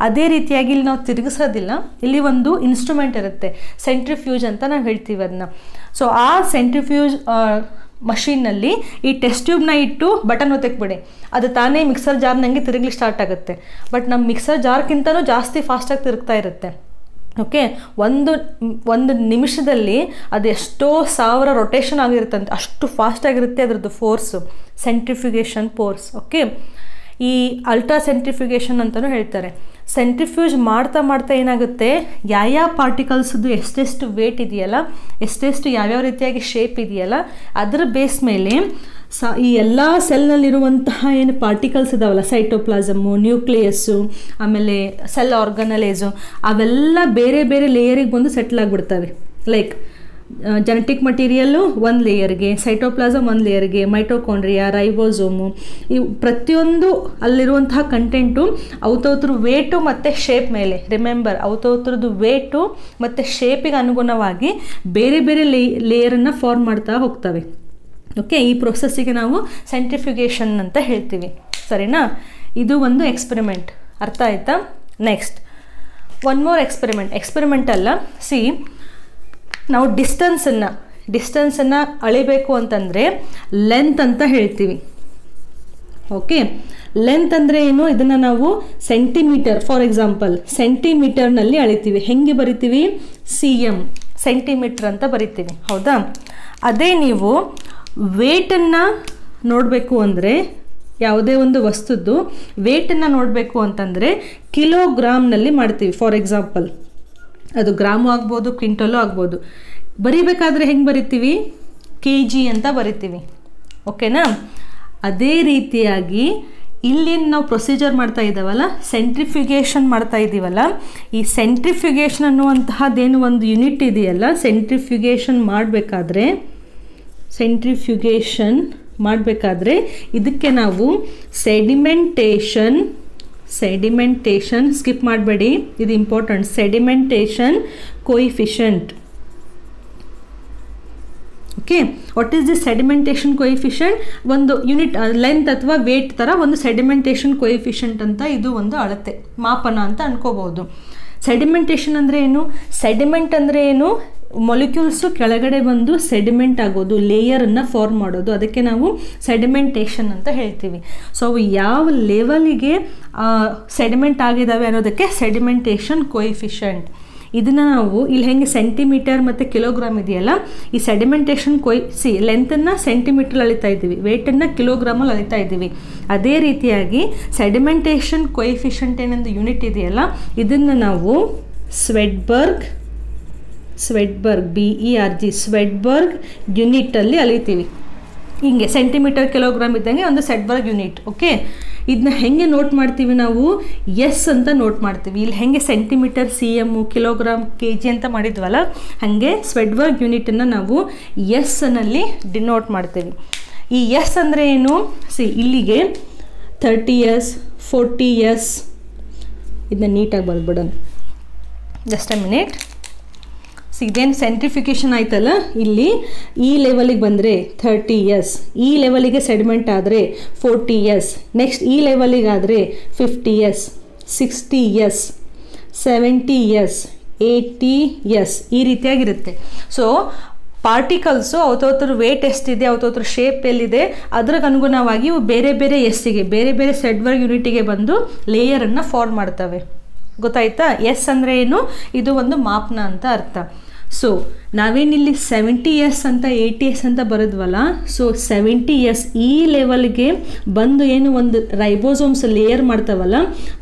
[SPEAKER 1] ಅದೇ ರೀತಿಯಾಗಿ ಇಲ್ಲಿ ನಾವು ತಿರುಗಿಸೋದಿಲ್ಲ. ಇಲ್ಲಿ ಒಂದು ಇನ್ಸ್ಟ್ರೂಮೆಂಟ್ ಇರುತ್ತೆ, ಸೆಂಟ್ರಿಫ್ಯೂಜ್ ಅಂತ ನಾವು ಹೇಳ್ತೀವಿ ಅದನ್ನ. ಸೊ ಆ ಸೆಂಟ್ರಿಫ್ಯೂಜ್ ಮಷೀನ್ನಲ್ಲಿ ಈ ಟೆಸ್ಟ್ ಟ್ಯೂಬ್ನ ಇಟ್ಟು ಬಟನ್ ಒತ್ತಕ್ಬಿಡಿ, ಅದು ತಾನೇ ಮಿಕ್ಸರ್ ಜಾರ್ನಂಗೆ ತಿರುಗಲಿ ಸ್ಟಾರ್ಟ್ ಆಗುತ್ತೆ. ಬಟ್ ನಮ್ಮ ಮಿಕ್ಸರ್ ಜಾರ್ಗಿಂತಲೂ ಜಾಸ್ತಿ ಫಾಸ್ಟಾಗಿ ತಿರುಗ್ತಾ ಇರುತ್ತೆ. ಓಕೆ, ಒಂದು ನಿಮಿಷದಲ್ಲಿ ಅದು ಎಷ್ಟೋ 1000 ರೊಟೇಷನ್ ಆಗಿರುತ್ತಂತೆ, ಅಷ್ಟು ಫಾಸ್ಟಾಗಿರುತ್ತೆ ಅದರದ್ದು ಫೋರ್ಸು, ಸೆಂಟ್ರಿಫ್ಯೂಗೇಷನ್ ಫೋರ್ಸ್. ಓಕೆ, ಈ ಅಲ್ಟ್ರಾ ಸೆಂಟ್ರಿಫ್ಯೂಗೇಷನ್ ಅಂತಲೂ ಹೇಳ್ತಾರೆ. ಸೆಂಟ್ರಿಫ್ಯೂಜ್ ಮಾಡ್ತಾ ಏನಾಗುತ್ತೆ, ಯಾವ ಪಾರ್ಟಿಕಲ್ಸ್ದು ಎಷ್ಟೆಷ್ಟು ವೇಟ್ ಇದೆಯಲ್ಲ, ಎಷ್ಟೆಷ್ಟು ಯಾವ್ಯಾವ ರೀತಿಯಾಗಿ ಶೇಪ್ ಇದೆಯಲ್ಲ, ಅದರ ಬೇಸ್ ಮೇಲೆ ಈ ಎಲ್ಲ ಸೆಲ್ನಲ್ಲಿರುವಂತಹ ಏನು ಪಾರ್ಟಿಕಲ್ಸ್ ಇದಾವಲ್ಲ, ಸೈಟೋಪ್ಲಾಸಮು, ನ್ಯೂಕ್ಲಿಯಸ್ಸು, ಆಮೇಲೆ ಸೆಲ್ ಆರ್ಗನಲೈಸು, ಅವೆಲ್ಲ ಬೇರೆ ಬೇರೆ ಲೇಯರಿಗೆ ಬಂದು ಸೆಟ್ಲ್ ಆಗಿಬಿಡ್ತವೆ. ಲೈಕ್ ಜೆನೆಟಿಕ್ ಮಟೀರಿಯಲ್ಲು ಒಂದು ಲೇಯರ್ಗೆ, ಸೈಟೋಪ್ಲಾಸಮ್ ಒಂದು ಲೇಯರ್ಗೆ, ಮೈಟೋಕಾಂಡ್ರಿಯಾ, ರೈಬೋಸೋಮು, ಇವು ಪ್ರತಿಯೊಂದು ಅಲ್ಲಿರುವಂತಹ ಕಂಟೆಂಟು ಅವತವ್ರ ವೇಟು ಮತ್ತು ಶೇಪ್ ಮೇಲೆ, ರಿಮೆಂಬರ್ ಅವತವ್ರದ್ದು ವೇಟು ಮತ್ತು ಶೇಪಿಗೆ ಅನುಗುಣವಾಗಿ ಬೇರೆ ಬೇರೆ ಲೇಯರನ್ನು ಫಾರ್ಮ್ ಮಾಡ್ತಾ ಹೋಗ್ತವೆ. ಓಕೆ, ಈ ಪ್ರೊಸೆಸ್ಸಿಗೆ ನಾವು ಸೆಂಟ್ರಿಫ್ಯೂಗೇಷನ್ ಅಂತ ಹೇಳ್ತೀವಿ, ಸರಿನಾ. ಇದು ಒಂದು ಎಕ್ಸ್ಪೆರಿಮೆಂಟ್, ಅರ್ಥ ಆಯ್ತಾ. ನೆಕ್ಸ್ಟ್ ಒನ್ ಮೋರ್ ಎಕ್ಸ್ಪೆರಿಮೆಂಟ್ ಅಲ್ಲ, ಸಿ, ನಾವು ಡಿಸ್ಟೆನ್ಸನ್ನು ಅಳಿಬೇಕು ಅಂತಂದರೆ ಲೆಂತ್ ಅಂತ ಹೇಳ್ತೀವಿ. ಓಕೆ, ಲೆಂತ್ ಅಂದರೆ ಏನು, ಇದನ್ನು ನಾವು ಸೆಂಟಿಮೀಟರ್, ಫಾರ್ ಎಕ್ಸಾಂಪಲ್ ಸೆಂಟಿಮೀಟರ್ನಲ್ಲಿ ಅಳಿತೀವಿ. ಹೆಂಗೆ ಬರಿತೀವಿ, cm, ಸೆಂಟಿಮೀಟರ್ ಅಂತ ಬರಿತೀವಿ, ಹೌದಾ. ಅದೇ ನೀವು ವೇಟನ್ನು ನೋಡಬೇಕು ಅಂದರೆ, ಯಾವುದೇ ಒಂದು ವಸ್ತುದ್ದು ವೇಟನ್ನು ನೋಡಬೇಕು ಅಂತಂದರೆ ಕಿಲೋಗ್ರಾಮ್ನಲ್ಲಿ ಮಾಡ್ತೀವಿ. ಫಾರ್ ಎಕ್ಸಾಂಪಲ್ ಅದು ಗ್ರಾಮು ಆಗ್ಬೋದು, ಕ್ವಿಂಟಲು ಆಗ್ಬೋದು. ಬರಿಬೇಕಾದ್ರೆ ಹೆಂಗೆ ಬರಿತೀವಿ, kg ಅಂತ ಬರಿತೀವಿ. ಓಕೆನಾ. ಅದೇ ರೀತಿಯಾಗಿ ಇಲ್ಲಿ ನಾವು ಪ್ರೊಸೀಜರ್ ಮಾಡ್ತಾ ಇದ್ದಾವಲ್ಲ, ಸೆಂಟ್ರಿಫ್ಯೂಗೇಷನ್ ಮಾಡ್ತಾ ಇದ್ದೀವಲ್ಲ, ಈ ಸೆಂಟ್ರಿಫ್ಯೂಗೇಷನ್ ಅನ್ನುವಂತಹದ್ದೇನು ಒಂದು ಯೂನಿಟ್ ಇದೆಯಲ್ಲ, ಸೆಂಟ್ರಿಫ್ಯೂಗೇಷನ್ ಮಾಡಬೇಕಾದ್ರೆ ಇದಕ್ಕೆ ನಾವು ಸೆಡಿಮೆಂಟೇಷನ್ ಸ್ಕಿಪ್ ಮಾಡಬೇಡಿ, ಇದು important, sedimentation coefficient. Okay, what is the sedimentation coefficient, ಒಂದು ಯೂನಿಟ್ ಲೆಂತ್ ಅಥವಾ ವೇಟ್ ಥರ ಒಂದು ಸೆಡಿಮೆಂಟೇಷನ್ ಕೋಯಿಫಿಷಿಯಂಟ್ ಅಂತ ಇದು ಒಂದು ಅಳತೆ, ಮಾಪನ ಅಂತ ಅನ್ಕೋಬಹುದು. ಸೆಡಿಮೆಂಟೇಷನ್ ಅಂದರೆ ಏನು, ಸೆಡಿಮೆಂಟ್ ಅಂದರೆ ಏನು, ಮೊಲಿಕ್ಯೂಲ್ಸು ಕೆಳಗಡೆ ಬಂದು ಸೆಡಿಮೆಂಟ್ ಆಗೋದು, ಲೇಯರನ್ನು ಫಾರ್ಮ್ ಮಾಡೋದು, ಅದಕ್ಕೆ ನಾವು ಸೆಡಿಮೆಂಟೇಷನ್ ಅಂತ ಹೇಳ್ತೀವಿ. ಸೊ ಅವು ಯಾವ ಲೆವೆಲಿಗೆ ಸೆಡಿಮೆಂಟ್ ಆಗಿದ್ದಾವೆ ಅನ್ನೋದಕ್ಕೆ ಸೆಡಿಮೆಂಟೇಷನ್ ಕೋಯಿಫಿಷಿಯಂಟ್. ಇದನ್ನು ನಾವು ಇಲ್ಲಿ ಹೆಂಗೆ ಸೆಂಟಿಮೀಟರ್ ಮತ್ತು ಕಿಲೋಗ್ರಾಮ್ ಇದೆಯಲ್ಲ, ಈ ಸೆಡಿಮೆಂಟೇಷನ್ ಲೆಂತನ್ನು ಸೆಂಟಿಮೀಟ್ರಲ್ಲಿ ಅಳಿತಾ ಇದ್ದೀವಿ, ವೇಟನ್ನು ಕಿಲೋಗ್ರಾಮಲ್ಲಿ ಅಳಿತಾ ಇದ್ದೀವಿ. ಅದೇ ರೀತಿಯಾಗಿ ಸೆಡಿಮೆಂಟೇಷನ್ ಕೋಯಿಫಿಷಿಯಂಟ್ ಏನೊಂದು ಯೂನಿಟ್ ಇದೆಯಲ್ಲ, ಇದನ್ನು ನಾವು ಸ್ವೆಡ್ಬರ್ಗ್ BERG ಸ್ವೆಡ್ಬರ್ಗ್ ಯೂನಿಟಲ್ಲಿ ಅಳಿತೀವಿ. ಹಿಂಗೆ ಸೆಂಟಿಮೀಟರ್ ಕಿಲೋಗ್ರಾಮ್ ಇದ್ದಂಗೆ ಒಂದು ಸ್ವೆಡ್ಬರ್ಗ್ ಯೂನಿಟ್. ಓಕೆ, ಇದನ್ನ ಹೆಂಗೆ ನೋಟ್ ಮಾಡ್ತೀವಿ ನಾವು, ಎಸ್ ಅಂತ ನೋಟ್ ಮಾಡ್ತೀವಿ. ಇಲ್ಲಿ ಹೆಂಗೆ ಸೆಂಟಿಮೀಟರ್, cm, ಕಿಲೋಗ್ರಾಮ್, kg ಅಂತ ಮಾಡಿದ್ವಲ್ಲ, ಹಾಗೆ ಸ್ವೆಡ್ಬರ್ಗ್ ಯೂನಿಟನ್ನು ನಾವು ಎಸ್ನಲ್ಲಿ ಡಿನೋಟ್ ಮಾಡ್ತೀವಿ. ಈ ಎಸ್ ಅಂದರೆ ಏನು, ಇಲ್ಲಿಗೆ 30s, 40s, ಇದನ್ನ ನೀಟಾಗಿ ಬರ್ಬಿಡೋಣ, ಜಸ್ಟ್ ಎ ಮಿನಿಟ್. ಇದೇನು ಸೆಂಟ್ರಿಫಿಕೇಷನ್ ಆಯ್ತಲ್ಲ, ಇಲ್ಲಿ ಈ ಲೆವೆಲಿಗೆ ಬಂದರೆ 30s, ಈ ಲೆವೆಲಿಗೆ ಸೆಡಿಮೆಂಟ್ ಆದರೆ 40s, ನೆಕ್ಸ್ಟ್ ಈ ಲೆವೆಲಿಗಾದರೆ 50s, 60s, 70s, 80s, ಈ ರೀತಿಯಾಗಿರುತ್ತೆ. ಸೊ ಪಾರ್ಟಿಕಲ್ಸು ಅವತ್ತವ್ರ ವೇಟ್ ಎಷ್ಟಿದೆ, ಅವತ್ತವ್ರ ಶೇಪ್ ಎಲ್ಲಿದೆ, ಅದ್ರಿಗೆ ಅನುಗುಣವಾಗಿ ಇವು ಬೇರೆ ಬೇರೆ ಎಸ್ಸಿಗೆ, ಬೇರೆ ಬೇರೆ ಸ್ವೆಡ್ಬರ್ಗ್ ಯೂನಿಟಿಗೆ ಬಂದು ಲೇಯರನ್ನು ಫಾರ್ಮ್ ಮಾಡ್ತವೆ. ಗೊತ್ತಾಯ್ತಾ. ಎಸ್ ಅಂದರೆ ಏನು, ಇದು ಒಂದು ಮಾಪನ ಅಂತ ಅರ್ಥ. ಸೊ ನಾವೇನಿಲ್ಲಿ 70s ಅಂತ 80s ಅಂತ ಬರೆದ್ವಲ್ಲ, ಸೊ 70s ಈ ಲೆವೆಲ್ಗೆ ಬಂದು ಏನು ಒಂದು ರೈಬೋಸೋಮ್ಸ್ ಲೇಯರ್ ಮಾಡ್ತಾವಲ್ಲ,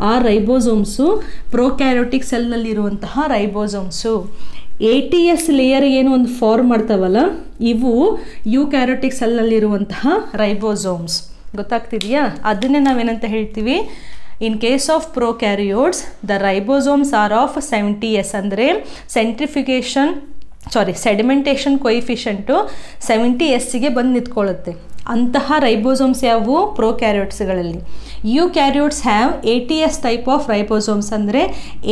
[SPEAKER 1] ಆ ರೈಬೋಸೋಮ್ಸು ಪ್ರೋಕ್ಯಾರಿಯೋಟಿಕ್ ಸೆಲ್ನಲ್ಲಿರುವಂತಹ ರೈಬೋಸೋಮ್ಸು. 80s ಲೇಯರ್ ಏನು ಒಂದು ಫಾರ್ಮ್ ಮಾಡ್ತಾವಲ್ಲ, ಇವು ಯೂಕ್ಯಾರಿಯೋಟಿಕ್ ಸೆಲ್ನಲ್ಲಿರುವಂತಹ ರೈಬೋಸೋಮ್ಸ್. ಗೊತ್ತಾಗ್ತಿದೆಯಾ. ಅದನ್ನೇ ನಾವೇನಂತ ಹೇಳ್ತೀವಿ, in case of prokaryotes the ribosomes are of 70s ಅಂದರೆ ಸೆಡಿಮೆಂಟೇಷನ್ ಕೊಯಿಫಿಷಿಯಂಟು 70sಗೆ ಬಂದು ನಿಂತ್ಕೊಳ್ಳುತ್ತೆ. ಅಂತಹ ರೈಬೋಸೋಮ್ಸ್ ಯಾವುವು ಪ್ರೊಕ್ಯಾರಿಯೋಟ್ಸ್ಗಳಲ್ಲಿ. Eukaryotes have 80s type of ribosomes ಅಂದರೆ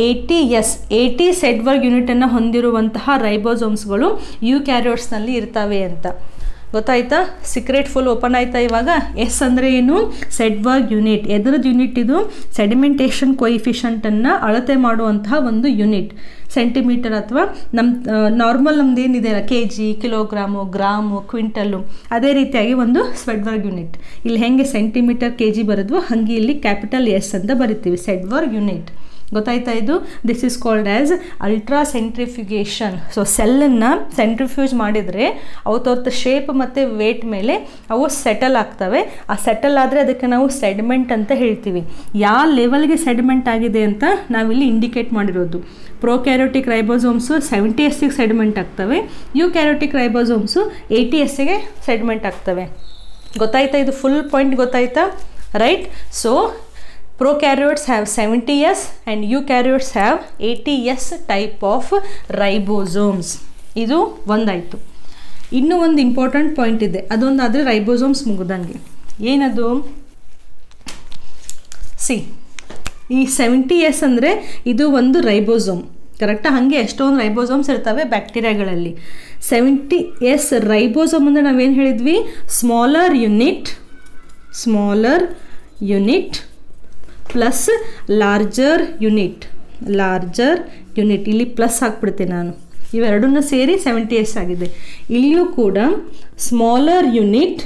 [SPEAKER 1] 80 ಸೆಡ್ವರ್ಗ್ ಯೂನಿಟನ್ನು ಹೊಂದಿರುವಂತಹ ರೈಬೋಸೋಮ್ಸ್ಗಳು ಯುಕ್ಯಾರಿಯೋಟ್ಸ್ನಲ್ಲಿ ಇರ್ತವೆ ಅಂತ. ಗೊತ್ತಾಯ್ತಾ? ಸೀಕ್ರೆಟ್ ಫುಲ್ ಓಪನ್ ಆಯ್ತಾ ಇವಾಗ? ಎಸ್ ಅಂದರೆ ಏನು? ಸೆಡ್ವರ್ಗ್ ಯೂನಿಟ್. ಎದರದ್ದು ಯೂನಿಟ್ ಇದು? ಸೆಡಿಮೆಂಟೇಷನ್ ಕೊಯಿಫಿಷಿಯಂಟನ್ನು ಅಳತೆ ಮಾಡುವಂತಹ ಒಂದು ಯೂನಿಟ್. ಸೆಂಟಿಮೀಟರ್ ಅಥವಾ ನಾರ್ಮಲ್ ನಮ್ದು ಏನಿದೆ ಅಲ್ಲ, kg, ಕಿಲೋಗ್ರಾಮು, ಗ್ರಾಮು, ಕ್ವಿಂಟಲ್ಲು, ಅದೇ ರೀತಿಯಾಗಿ ಒಂದು ಸೆಡ್ವರ್ಗ್ ಯೂನಿಟ್. ಇಲ್ಲಿ ಹೆಂಗೆ ಸೆಂಟಿಮೀಟರ್ kg ಬರೋದು ಹಾಗೆ ಇಲ್ಲಿ ಕ್ಯಾಪಿಟಲ್ ಎಸ್ ಅಂತ ಬರಿತೀವಿ, ಸೆಡ್ವರ್ಗ್ ಯೂನಿಟ್. ಗೊತ್ತಾಯ್ತಾ ಇದು? This is called as ultra centrifugation. So ಸೆಲ್ಲನ್ನು ಸೆಂಟ್ರಿಫ್ಯೂಜ್ ಮಾಡಿದರೆ ಅವತ್ತವ್ರ ಶೇಪ್ ಮತ್ತು ವೇಟ್ ಮೇಲೆ ಅವು ಸೆಟಲ್ ಆಗ್ತವೆ. ಆ ಸೆಟಲ್ ಆದರೆ ಅದಕ್ಕೆ ನಾವು ಸೆಡಿಮೆಂಟ್ ಅಂತ ಹೇಳ್ತೀವಿ. ಯಾವ ಲೆವೆಲ್ಗೆ ಸೆಡಿಮೆಂಟ್ ಆಗಿದೆ ಅಂತ ನಾವಿಲ್ಲಿ ಇಂಡಿಕೇಟ್ ಮಾಡಿರೋದು. ಪ್ರೊಕ್ಯಾರಿಯೋಟಿಕ್ ರೈಬೋಸೋಮ್ಸು 70sಗೆ ಸೆಡಿಮೆಂಟ್ ಆಗ್ತವೆ, ಯುಕ್ಯಾರಿಯೋಟಿಕ್ ರೈಬೋಸೋಮ್ಸು 80sಗೆ ಸೆಡಿಮೆಂಟ್ ಆಗ್ತವೆ. ಗೊತ್ತಾಯ್ತಾ? ಇದು ಫುಲ್ ಪಾಯಿಂಟ್ ಗೊತ್ತಾಯ್ತಾ? Right. So prokaryotes have 70s and eukaryotes have 80s type of ribosomes. ಇದು ಒಂದಾಯಿತು. ಇನ್ನೂ ಒಂದು ಇಂಪಾರ್ಟೆಂಟ್ ಪಾಯಿಂಟ್ ಇದೆ, ಅದೊಂದಾದರೆ ರೈಬೋಸೋಮ್ಸ್ ಮುಗಿದಂಗೆ. ಏನದು? ಈ 70s ಅಂದರೆ ಇದು ಒಂದು ರೈಬೋಸೋಮ್, ಕರೆಕ್ಟಾ? ಹಾಗೆ ಎಷ್ಟೊಂದು ರೈಬೋಸೋಮ್ಸ್ ಇರ್ತವೆ ಬ್ಯಾಕ್ಟೀರಿಯಾಗಳಲ್ಲಿ. 70s ರೈಬೋಸೋಮ್ ಅಂದರೆ ನಾವೇನು ಹೇಳಿದ್ವಿ? Smaller unit plus larger unit. ಇಲ್ಲಿ ಪ್ಲಸ್ ಹಾಕ್ಬಿಡ್ತೇನೆ ನಾನು, ಇವೆರಡನ್ನೂ ಸೇರಿ 70s ಆಗಿದೆ. ಇಲ್ಲಿಯೂ ಕೂಡ smaller unit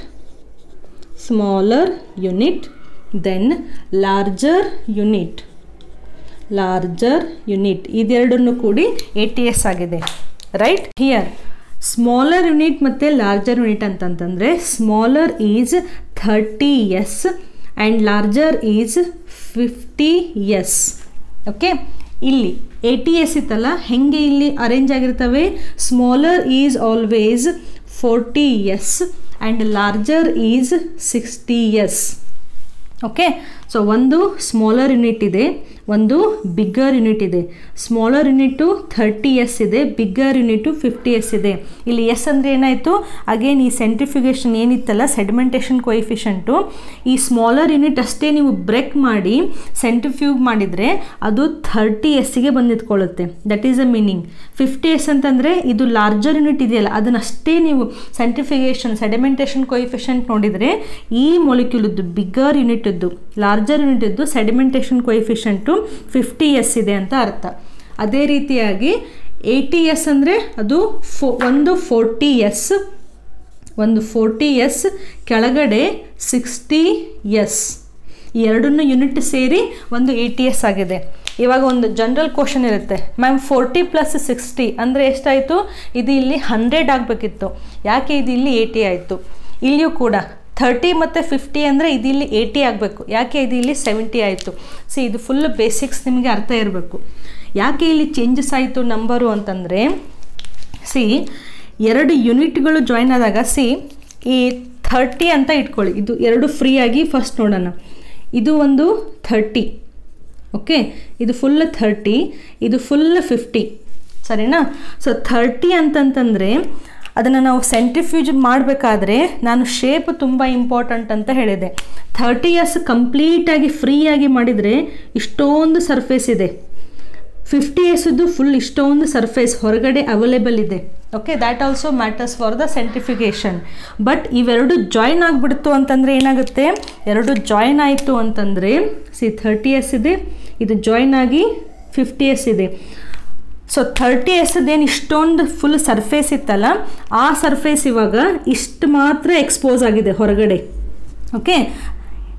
[SPEAKER 1] then larger unit ಇದೆರಡನ್ನು ಕೂಡಿ 80s ಆಗಿದೆ. ರೈಟ್. ಹಿಯರ್ ಸ್ಮಾಲರ್ ಯೂನಿಟ್ ಮತ್ತು ಲಾರ್ಜರ್ ಯೂನಿಟ್ ಅಂತಂತಂದರೆ smaller is 30s and larger is 50s. Okay, ಇಲ್ಲಿ 80s ಇತ್ತಲ್ಲ, ಹೆಂಗೆ ಇಲ್ಲಿ ಅರೇಂಜ್ ಆಗಿರ್ತವೆ? Smaller is always 40s and larger is 60s. Okay, so ಒಂದು ಸ್ಮಾಲರ್ ಯೂನಿಟ್ ಇದೆ, ಒಂದು ಬಿಗ್ಗರ್ ಯೂನಿಟ್ ಇದೆ. ಸ್ಮಾಲರ್ ಯೂನಿಟು 30s ಇದೆ, ಬಿಗ್ಗರ್ ಯೂನಿಟು 50s ಇದೆ. ಇಲ್ಲಿ ಎಸ್ ಅಂದರೆ ಏನಾಯಿತು? ಅಗೇನ್ ಈ ಸೆಂಟ್ರಿಫ್ಯುಗೇಷನ್ ಏನಿತ್ತಲ್ಲ, ಸೆಡಿಮೆಂಟೇಷನ್ ಕೊಯಿಫಿಷಿಯಂಟು, ಈ ಸ್ಮಾಲರ್ ಯೂನಿಟ್ ಅಷ್ಟೇ ನೀವು ಬ್ರೇಕ್ ಮಾಡಿ ಸೆಂಟ್ರಿಫ್ಯೂಗ್ ಮಾಡಿದರೆ ಅದು 30sಗೆ ಬಂದು ನಿಂತ್ಕೊಳ್ಳುತ್ತೆ. That is a meaning. 50s ಅಂತಂದರೆ ಇದು ಲಾರ್ಜರ್ ಯೂನಿಟ್ ಇದೆಯಲ್ಲ, ಅದನ್ನಷ್ಟೇ ನೀವು ಸೆಂಟ್ರಿಫಿಗೇಷನ್ ಸೆಡಿಮೆಂಟೇಷನ್ ಕೊಯಿಫಿಷಿಯಂಟ್ ನೋಡಿದರೆ ಈ ಮೊಲಿಕ್ಯೂಲದ್ದು ಬಿಗ್ಗರ್ ಯೂನಿಟದ್ದು ಲಾರ್ಜರ್ ಯೂನಿಟದ್ದು ಸೆಡಿಮೆಂಟೇಷನ್ ಕೊಯಿಫಿಷಿಯಂಟು 50s ಇದೆ ಅಂತ ಅರ್ಥ. ಅದೇ ರೀತಿಯಾಗಿ 80s ಅಂದರೆ ಅದು ಒಂದು 40s ಕೆಳಗಡೆ 60s, ಈ ಎರಡನ್ನು ಯೂನಿಟ್ ಸೇರಿ ಒಂದು 80s ಆಗಿದೆ. ಇವಾಗ ಒಂದು ಜನರಲ್ ಕ್ವಶನ್ ಇರುತ್ತೆ, ಮ್ಯಾಮ್ 40 + 60 ಅಂದರೆ ಎಷ್ಟಾಯಿತು? ಇದು ಇಲ್ಲಿ 100 ಆಗಬೇಕಿತ್ತು, ಯಾಕೆ ಇದು ಇಲ್ಲಿ 80 ಆಯಿತು? ಇಲ್ಲಿಯೂ ಕೂಡ 30 ಮತ್ತು 50 ಅಂದರೆ ಇದು ಇಲ್ಲಿ 80 ಆಗಬೇಕು, ಯಾಕೆ ಇದು ಇಲ್ಲಿ 70 ಆಯಿತು? ಇದು ಫುಲ್ ಬೇಸಿಕ್ಸ್ ನಿಮಗೆ ಅರ್ಥ ಇರಬೇಕು. ಯಾಕೆ ಇಲ್ಲಿ ಚೇಂಜಸ್ ಆಯಿತು ನಂಬರು ಅಂತಂದರೆ, ಎರಡು ಯೂನಿಟ್ಗಳು ಜಾಯ್ನ್ ಆದಾಗ ಈ 30 ಅಂತ ಇಟ್ಕೊಳ್ಳಿ, ಇದು ಎರಡು ಫ್ರೀಯಾಗಿ ಫಸ್ಟ್ ನೋಡೋಣ. ಇದು ಒಂದು 30, ಓಕೆ, ಇದು ಫುಲ್ 30, ಇದು ಫುಲ್ 50, ಸರಿನಾ? ಸೊ 30 ಅಂತಂತಂದರೆ ಅದನ್ನು ನಾವು ಸೆಂಟ್ರಿಫ್ಯೂಜ್ ಮಾಡಬೇಕಾದ್ರೆ ನಾನು ಶೇಪ್ ತುಂಬ ಇಂಪಾರ್ಟೆಂಟ್ ಅಂತ ಹೇಳಿದೆ. 30s ಕಂಪ್ಲೀಟಾಗಿ ಫ್ರೀಯಾಗಿ ಮಾಡಿದರೆ ಇಷ್ಟೊಂದು ಸರ್ಫೇಸ್ ಇದೆ, 50sದ್ದು ಫುಲ್ ಇಷ್ಟೊಂದು ಸರ್ಫೇಸ್ ಹೊರಗಡೆ ಅವೈಲೇಬಲ್ ಇದೆ. Okay, that also matters for the centrifugation. But ಇವೆರಡು ಜಾಯ್ನ್ ಆಗಿಬಿಡ್ತು ಅಂತಂದರೆ ಏನಾಗುತ್ತೆ? ಎರಡು ಜಾಯ್ನ್ ಆಯಿತು ಅಂತಂದರೆ 30s ಇದೆ, ಇದು ಜಾಯ್ನ್ ಆಗಿ 50s ಇದೆ. ಸೊ 30sದೇನು ಇಷ್ಟೊಂದು ಫುಲ್ ಸರ್ಫೇಸ್ ಇತ್ತಲ್ಲ, ಆ ಸರ್ಫೇಸ್ ಇವಾಗ ಇಷ್ಟು ಮಾತ್ರ ಎಕ್ಸ್ಪೋಸ್ ಆಗಿದೆ ಹೊರಗಡೆ. ಓಕೆ,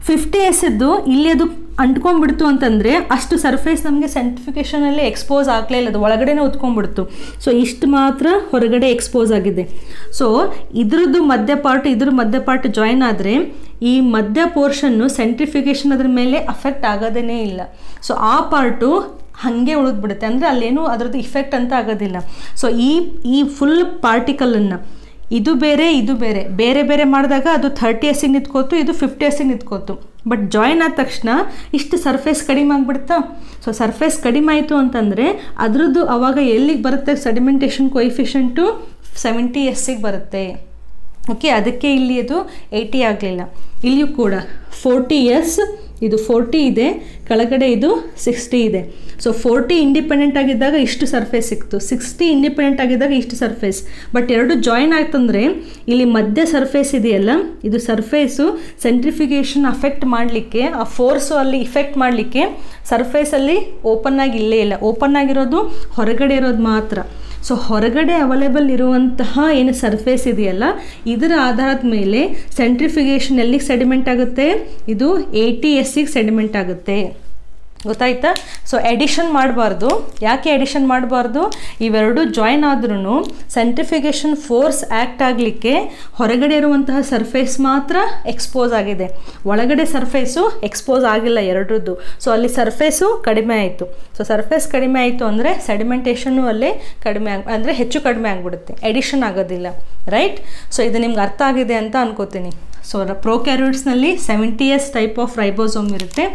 [SPEAKER 1] 50sದ್ದು ಇಲ್ಲಿ ಅದು ಅಂಟ್ಕೊಂಡ್ಬಿಡ್ತು ಅಂತಂದರೆ ಅಷ್ಟು ಸರ್ಫೇಸ್ ನಮಗೆ ಸೆಂಟ್ರಿಫಿಕೇಷನಲ್ಲಿ ಎಕ್ಸ್ಪೋಸ್ ಆಗಲೇ ಇಲ್ಲ, ಅದು ಒಳಗಡೆನೇ ಉತ್ಕೊಂಡ್ಬಿಡ್ತು. ಸೊ ಇಷ್ಟು ಮಾತ್ರ ಹೊರಗಡೆ ಎಕ್ಸ್ಪೋಸ್ ಆಗಿದೆ. ಸೊ ಇದ್ರ ಮಧ್ಯ ಪಾರ್ಟ್ ಜಾಯ್ನ್ ಆದರೆ ಈ ಮಧ್ಯ ಪೋರ್ಷನ್ನು ಸೆಂಟ್ರಿಫಿಕೇಷನ್ ಅದ್ರ ಮೇಲೆ ಅಫೆಕ್ಟ್ ಆಗೋದೇ ಇಲ್ಲ. ಸೊ ಆ ಪಾರ್ಟು ಹಾಗೆ ಉಳಿದ್ಬಿಡುತ್ತೆ, ಅಂದರೆ ಅಲ್ಲೇನು ಅದರದ್ದು ಇಫೆಕ್ಟ್ ಅಂತ ಆಗೋದಿಲ್ಲ. ಸೊ ಈ ಫುಲ್ ಪಾರ್ಟಿಕಲನ್ನು ಇದು ಬೇರೆ ಇದು ಬೇರೆ, ಬೇರೆ ಬೇರೆ ಮಾಡಿದಾಗ ಅದು 30s ನಿಂತ್ಕೋತು, ಇದು 50s ನಿಂತ್ಕೋತು. ಬಟ್ ಜಾಯಿನ್ ಆದ ತಕ್ಷಣ ಇಷ್ಟು ಸರ್ಫೇಸ್ ಕಡಿಮೆ ಆಗಿಬಿಡ್ತಾ. ಸೊ ಸರ್ಫೇಸ್ ಕಡಿಮೆ ಆಯಿತು ಅಂತಂದರೆ ಅದರದ್ದು ಅವಾಗ ಎಲ್ಲಿಗೆ ಬರುತ್ತೆ ಸೆಡಿಮೆಂಟೇಷನ್ ಕೊಯಿಫಿಷಿಯಂಟು 70s ಬರುತ್ತೆ. ಓಕೆ, ಅದಕ್ಕೆ ಇಲ್ಲಿ ಅದು 80 ಆಗಲಿಲ್ಲ. ಇಲ್ಲಿಯೂ ಕೂಡ 40s, ಇದು 40 ಇದೆ, ಕೆಳಗಡೆ ಇದು 60 ಇದೆ. ಸೊ 40 ಇಂಡಿಪೆಂಡೆಂಟ್ ಆಗಿದ್ದಾಗ ಇಷ್ಟು ಸರ್ಫೇಸ್ ಸಿಕ್ತು, 60 ಇಂಡಿಪೆಂಡೆಂಟ್ ಆಗಿದ್ದಾಗ ಇಷ್ಟು ಸರ್ಫೇಸ್. ಬಟ್ ಎರಡು ಜಾಯಿನ್ ಆಯ್ತಂದರೆ ಇಲ್ಲಿ ಮಧ್ಯ ಸರ್ಫೇಸ್ ಇದೆಯಲ್ಲ, ಇದು ಸರ್ಫೇಸು ಸೆಂಟ್ರಿಫಿಕೇಷನ್ ಅಫೆಕ್ಟ್ ಮಾಡಲಿಕ್ಕೆ, ಆ ಫೋರ್ಸು ಅಲ್ಲಿ ಇಫೆಕ್ಟ್ ಮಾಡಲಿಕ್ಕೆ ಸರ್ಫೇಸಲ್ಲಿ ಓಪನ್ ಆಗಿ ಇಲ್ಲೇ ಇಲ್ಲ. ಓಪನ್ ಆಗಿರೋದು ಹೊರಗಡೆ ಇರೋದು ಮಾತ್ರ. ಸೊ ಹೊರಗಡೆ ಅವೈಲೇಬಲ್ ಇರುವಂತಹ ಏನು ಸರ್ಫೇಸ್ ಇದೆಯಲ್ಲ, ಇದರ ಆಧಾರದ ಮೇಲೆ ಸೆಂಟ್ರಿಫಿಕೇಷನ್ ಎಲ್ಲಿಗೆ ಸೆಡಿಮೆಂಟ್ ಆಗುತ್ತೆ, ಇದು 80s ಸೆಡಿಮೆಂಟ್ ಆಗುತ್ತೆ. ಗೊತ್ತಾಯ್ತಾ? ಸೊ ಎಡಿಷನ್ ಮಾಡಬಾರ್ದು. ಯಾಕೆ ಎಡಿಷನ್ ಮಾಡಬಾರ್ದು? ಇವೆರಡು ಜಾಯಿನ್ ಆದ್ರೂ ಸೆಂಟ್ರಿಫಿಕೇಷನ್ ಫೋರ್ಸ್ ಆ್ಯಕ್ಟ್ ಆಗಲಿಕ್ಕೆ ಹೊರಗಡೆ ಇರುವಂತಹ ಸರ್ಫೇಸ್ ಮಾತ್ರ ಎಕ್ಸ್ಪೋಸ್ ಆಗಿದೆ, ಒಳಗಡೆ ಸರ್ಫೇಸು ಎಕ್ಸ್ಪೋಸ್ ಆಗಿಲ್ಲ ಎರಡರದ್ದು. ಸೊ ಅಲ್ಲಿ ಸರ್ಫೇಸು ಕಡಿಮೆ ಆಯಿತು. ಸೊ ಸರ್ಫೇಸ್ ಕಡಿಮೆ ಆಯಿತು ಅಂದರೆ ಸೆಡಿಮೆಂಟೇಷನ್ನು ಅಲ್ಲೇ ಕಡಿಮೆ ಅಂದರೆ ಹೆಚ್ಚು ಕಡಿಮೆ ಆಗಿಬಿಡುತ್ತೆ, ಎಡಿಷನ್ ಆಗೋದಿಲ್ಲ. ರೈಟ್? ಸೊ ಇದು ನಿಮ್ಗೆ ಅರ್ಥ ಆಗಿದೆ ಅಂತ ಅನ್ಕೋತೀನಿ. ಸೊ ಪ್ರೊಕ್ಯಾರಿಯೋಟ್ಸ್ನಲ್ಲಿ 70s ಟೈಪ್ ಆಫ್ ರೈಬೋಸೋಮ್ ಇರುತ್ತೆ,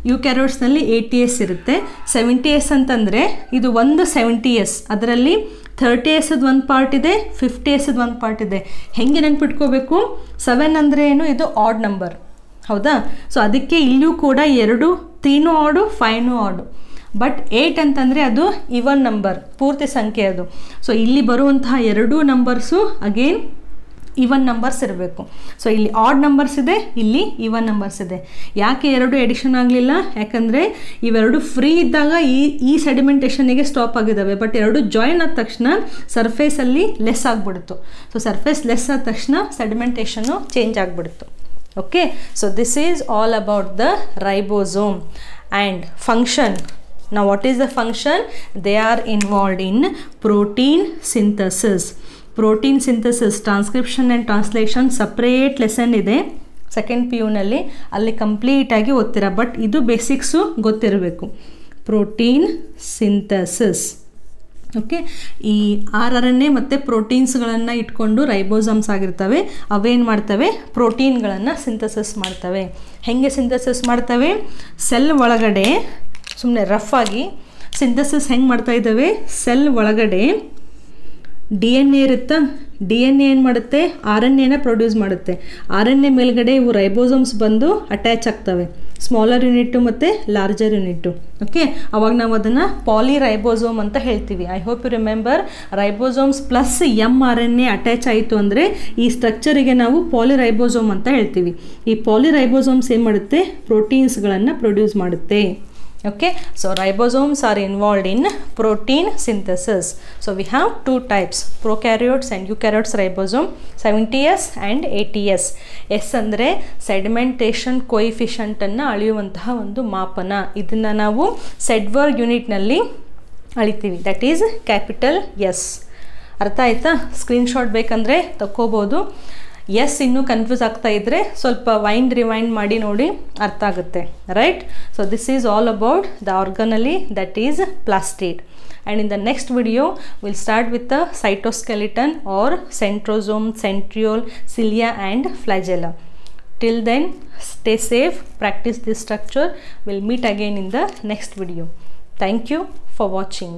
[SPEAKER 1] ಯುಕ್ಯಾರಿಯೋಟ್ಸ್ನಲ್ಲಿ 80s ಇರುತ್ತೆ. 70s ಅಂತಂದರೆ ಇದು ಒಂದು 70s, ಅದರಲ್ಲಿ 30s ಒಂದು ಪಾರ್ಟ್ ಇದೆ, 50s ಒಂದು ಪಾರ್ಟ್ ಇದೆ. ಹೆಂಗೆ ನೆನ್ಪಿಟ್ಕೋಬೇಕು? 7 ಅಂದರೆ ಏನು? ಇದು ಆಡ್ ನಂಬರ್, ಹೌದಾ? ಸೊ ಅದಕ್ಕೆ ಇಲ್ಲಿಯೂ ಕೂಡ 3 ಆಡು 5 ಆಡು. ಬಟ್ 8 ಅಂತಂದರೆ ಅದು ಇವನ್ ನಂಬರ್, ಪೂರ್ತಿ ಸಂಖ್ಯೆ ಅದು. ಸೊ ಇಲ್ಲಿ ಬರುವಂತಹ ಎರಡೂ ನಂಬರ್ಸು ಅಗೇನ್ ಈವನ್ ನಂಬರ್ಸ್ ಇರಬೇಕು. ಸೊ ಇಲ್ಲಿ ಆಡ್ ನಂಬರ್ಸ್ ಇದೆ, ಇಲ್ಲಿ ಈವನ್ ನಂಬರ್ಸ್ ಇದೆ. ಯಾಕೆ ಎರಡು ಎಡಿಷನ್ ಆಗಲಿಲ್ಲ? ಯಾಕಂದರೆ ಇವೆರಡು ಫ್ರೀ ಇದ್ದಾಗ ಈ ಸೆಡಿಮೆಂಟೇಷನಿಗೆ ಸ್ಟಾಪ್ ಆಗಿದ್ದಾವೆ. ಬಟ್ ಎರಡು ಜಾಯಿನ್ ಆದ ತಕ್ಷಣ ಸರ್ಫೇಸಲ್ಲಿ ಲೆಸ್ ಆಗಿಬಿಡ್ತು. ಸೊ ಸರ್ಫೇಸ್ ಲೆಸ್ ಆದ ತಕ್ಷಣ ಸೆಡಿಮೆಂಟೇಷನು ಚೇಂಜ್ ಆಗಿಬಿಡ್ತು. Okay, so this is all about the ribosome and function. Now what is the function? They are involved in protein synthesis. Protein synthesis, transcription and translation separate lesson ಇದೆ second PU ನಲ್ಲಿ, ಅಲ್ಲಿ ಕಂಪ್ಲೀಟಾಗಿ ಓದ್ತೀರಾ. But ಇದು basics ಗೊತ್ತಿರಬೇಕು. Protein synthesis. Okay, ಈ RNA ಮತ್ತು ಪ್ರೋಟೀನ್ಸ್ಗಳನ್ನು ಇಟ್ಕೊಂಡು ರೈಬೋಸಮ್ಸ್ ಆಗಿರ್ತವೆ. ಅವೇನು ಮಾಡ್ತವೆ? ಪ್ರೋಟೀನ್ಗಳನ್ನು ಸಿಂಥಸಿಸ್ ಮಾಡ್ತವೆ. ಹೇಗೆ ಸಿಂಥಸಿಸ್ ಮಾಡ್ತವೆ? ಸೆಲ್ ಒಳಗಡೆ ಸುಮ್ಮನೆ ರಫ್ ಆಗಿ ಸಿಂಥಸಿಸ್ ಹೆಂಗೆ ಮಾಡ್ತಾ ಇದ್ದಾವೆ? ಸೆಲ್ ಒಳಗಡೆ DNA ಇರುತ್ತಾ, DNA ಏನು ಮಾಡುತ್ತೆ? RNAನ ಪ್ರೊಡ್ಯೂಸ್ ಮಾಡುತ್ತೆ. RNA ಮೇಲ್ಗಡೆ ಇವು ರೈಬೋಸೋಮ್ಸ್ ಬಂದು ಅಟ್ಯಾಚ್ ಆಗ್ತವೆ, ಸ್ಮಾಲರ್ ಯೂನಿಟ್ಟು ಮತ್ತು ಲಾರ್ಜರ್ ಯೂನಿಟ್ಟು. ಓಕೆ, ಅವಾಗ ನಾವು ಅದನ್ನು ಪಾಲಿರೈಬೋಸೋಮ್ ಅಂತ ಹೇಳ್ತೀವಿ. I hope you remember, ribosomes plus mRNA attach ಆಯಿತು ಅಂದರೆ ಈ ಸ್ಟ್ರಕ್ಚರಿಗೆ ನಾವು ಪಾಲಿರೈಬೋಸೋಮ್ ಅಂತ ಹೇಳ್ತೀವಿ. ಈ ಪಾಲಿರೈಬೋಸೋಮ್ಸ್ ಏನು ಮಾಡುತ್ತೆ? ಪ್ರೋಟೀನ್ಸ್ಗಳನ್ನು ಪ್ರೊಡ್ಯೂಸ್ ಮಾಡುತ್ತೆ. Okay, so ribosomes are involved in protein synthesis. So we have two types, prokaryotes and eukaryotes ribosome, 70s and 80s. S ಅಂದರೆ ಸೆಡಿಮೆಂಟೇಷನ್ ಕೊಯಿಫಿಷಿಯಂಟ್ ಅನ್ನು ಅಳೆಯುವಂತಹ ಒಂದು ಮಾಪನ. ಇದನ್ನು ನಾವು ಸೆಡ್ವರ್ಗ್ ಯೂನಿಟ್ನಲ್ಲಿ ಅಳಿತೀವಿ, ದಟ್ ಈಸ್ ಕ್ಯಾಪಿಟಲ್ S. ಅರ್ಥ ಆಯ್ತಾ? ಸ್ಕ್ರೀನ್ಶಾಟ್ ಬೇಕಂದರೆ ತಕ್ಕೋಬೋದು. ಎಸ್ ಇನ್ನೂ ಕನ್ಫ್ಯೂಸ್ ಆಗ್ತಾ ಇದ್ದರೆ ಸ್ವಲ್ಪ ರಿವೈಂಡ್ ಮಾಡಿ ನೋಡಿ, ಅರ್ಥ ಆಗುತ್ತೆ. Right? So this is all about the organelle, that is plastid. And in the next video, we'll start with the cytoskeleton or centrosome, centriole, cilia and flagella. Till then, stay safe, practice this structure. We'll meet again in the next video. Thank you for watching.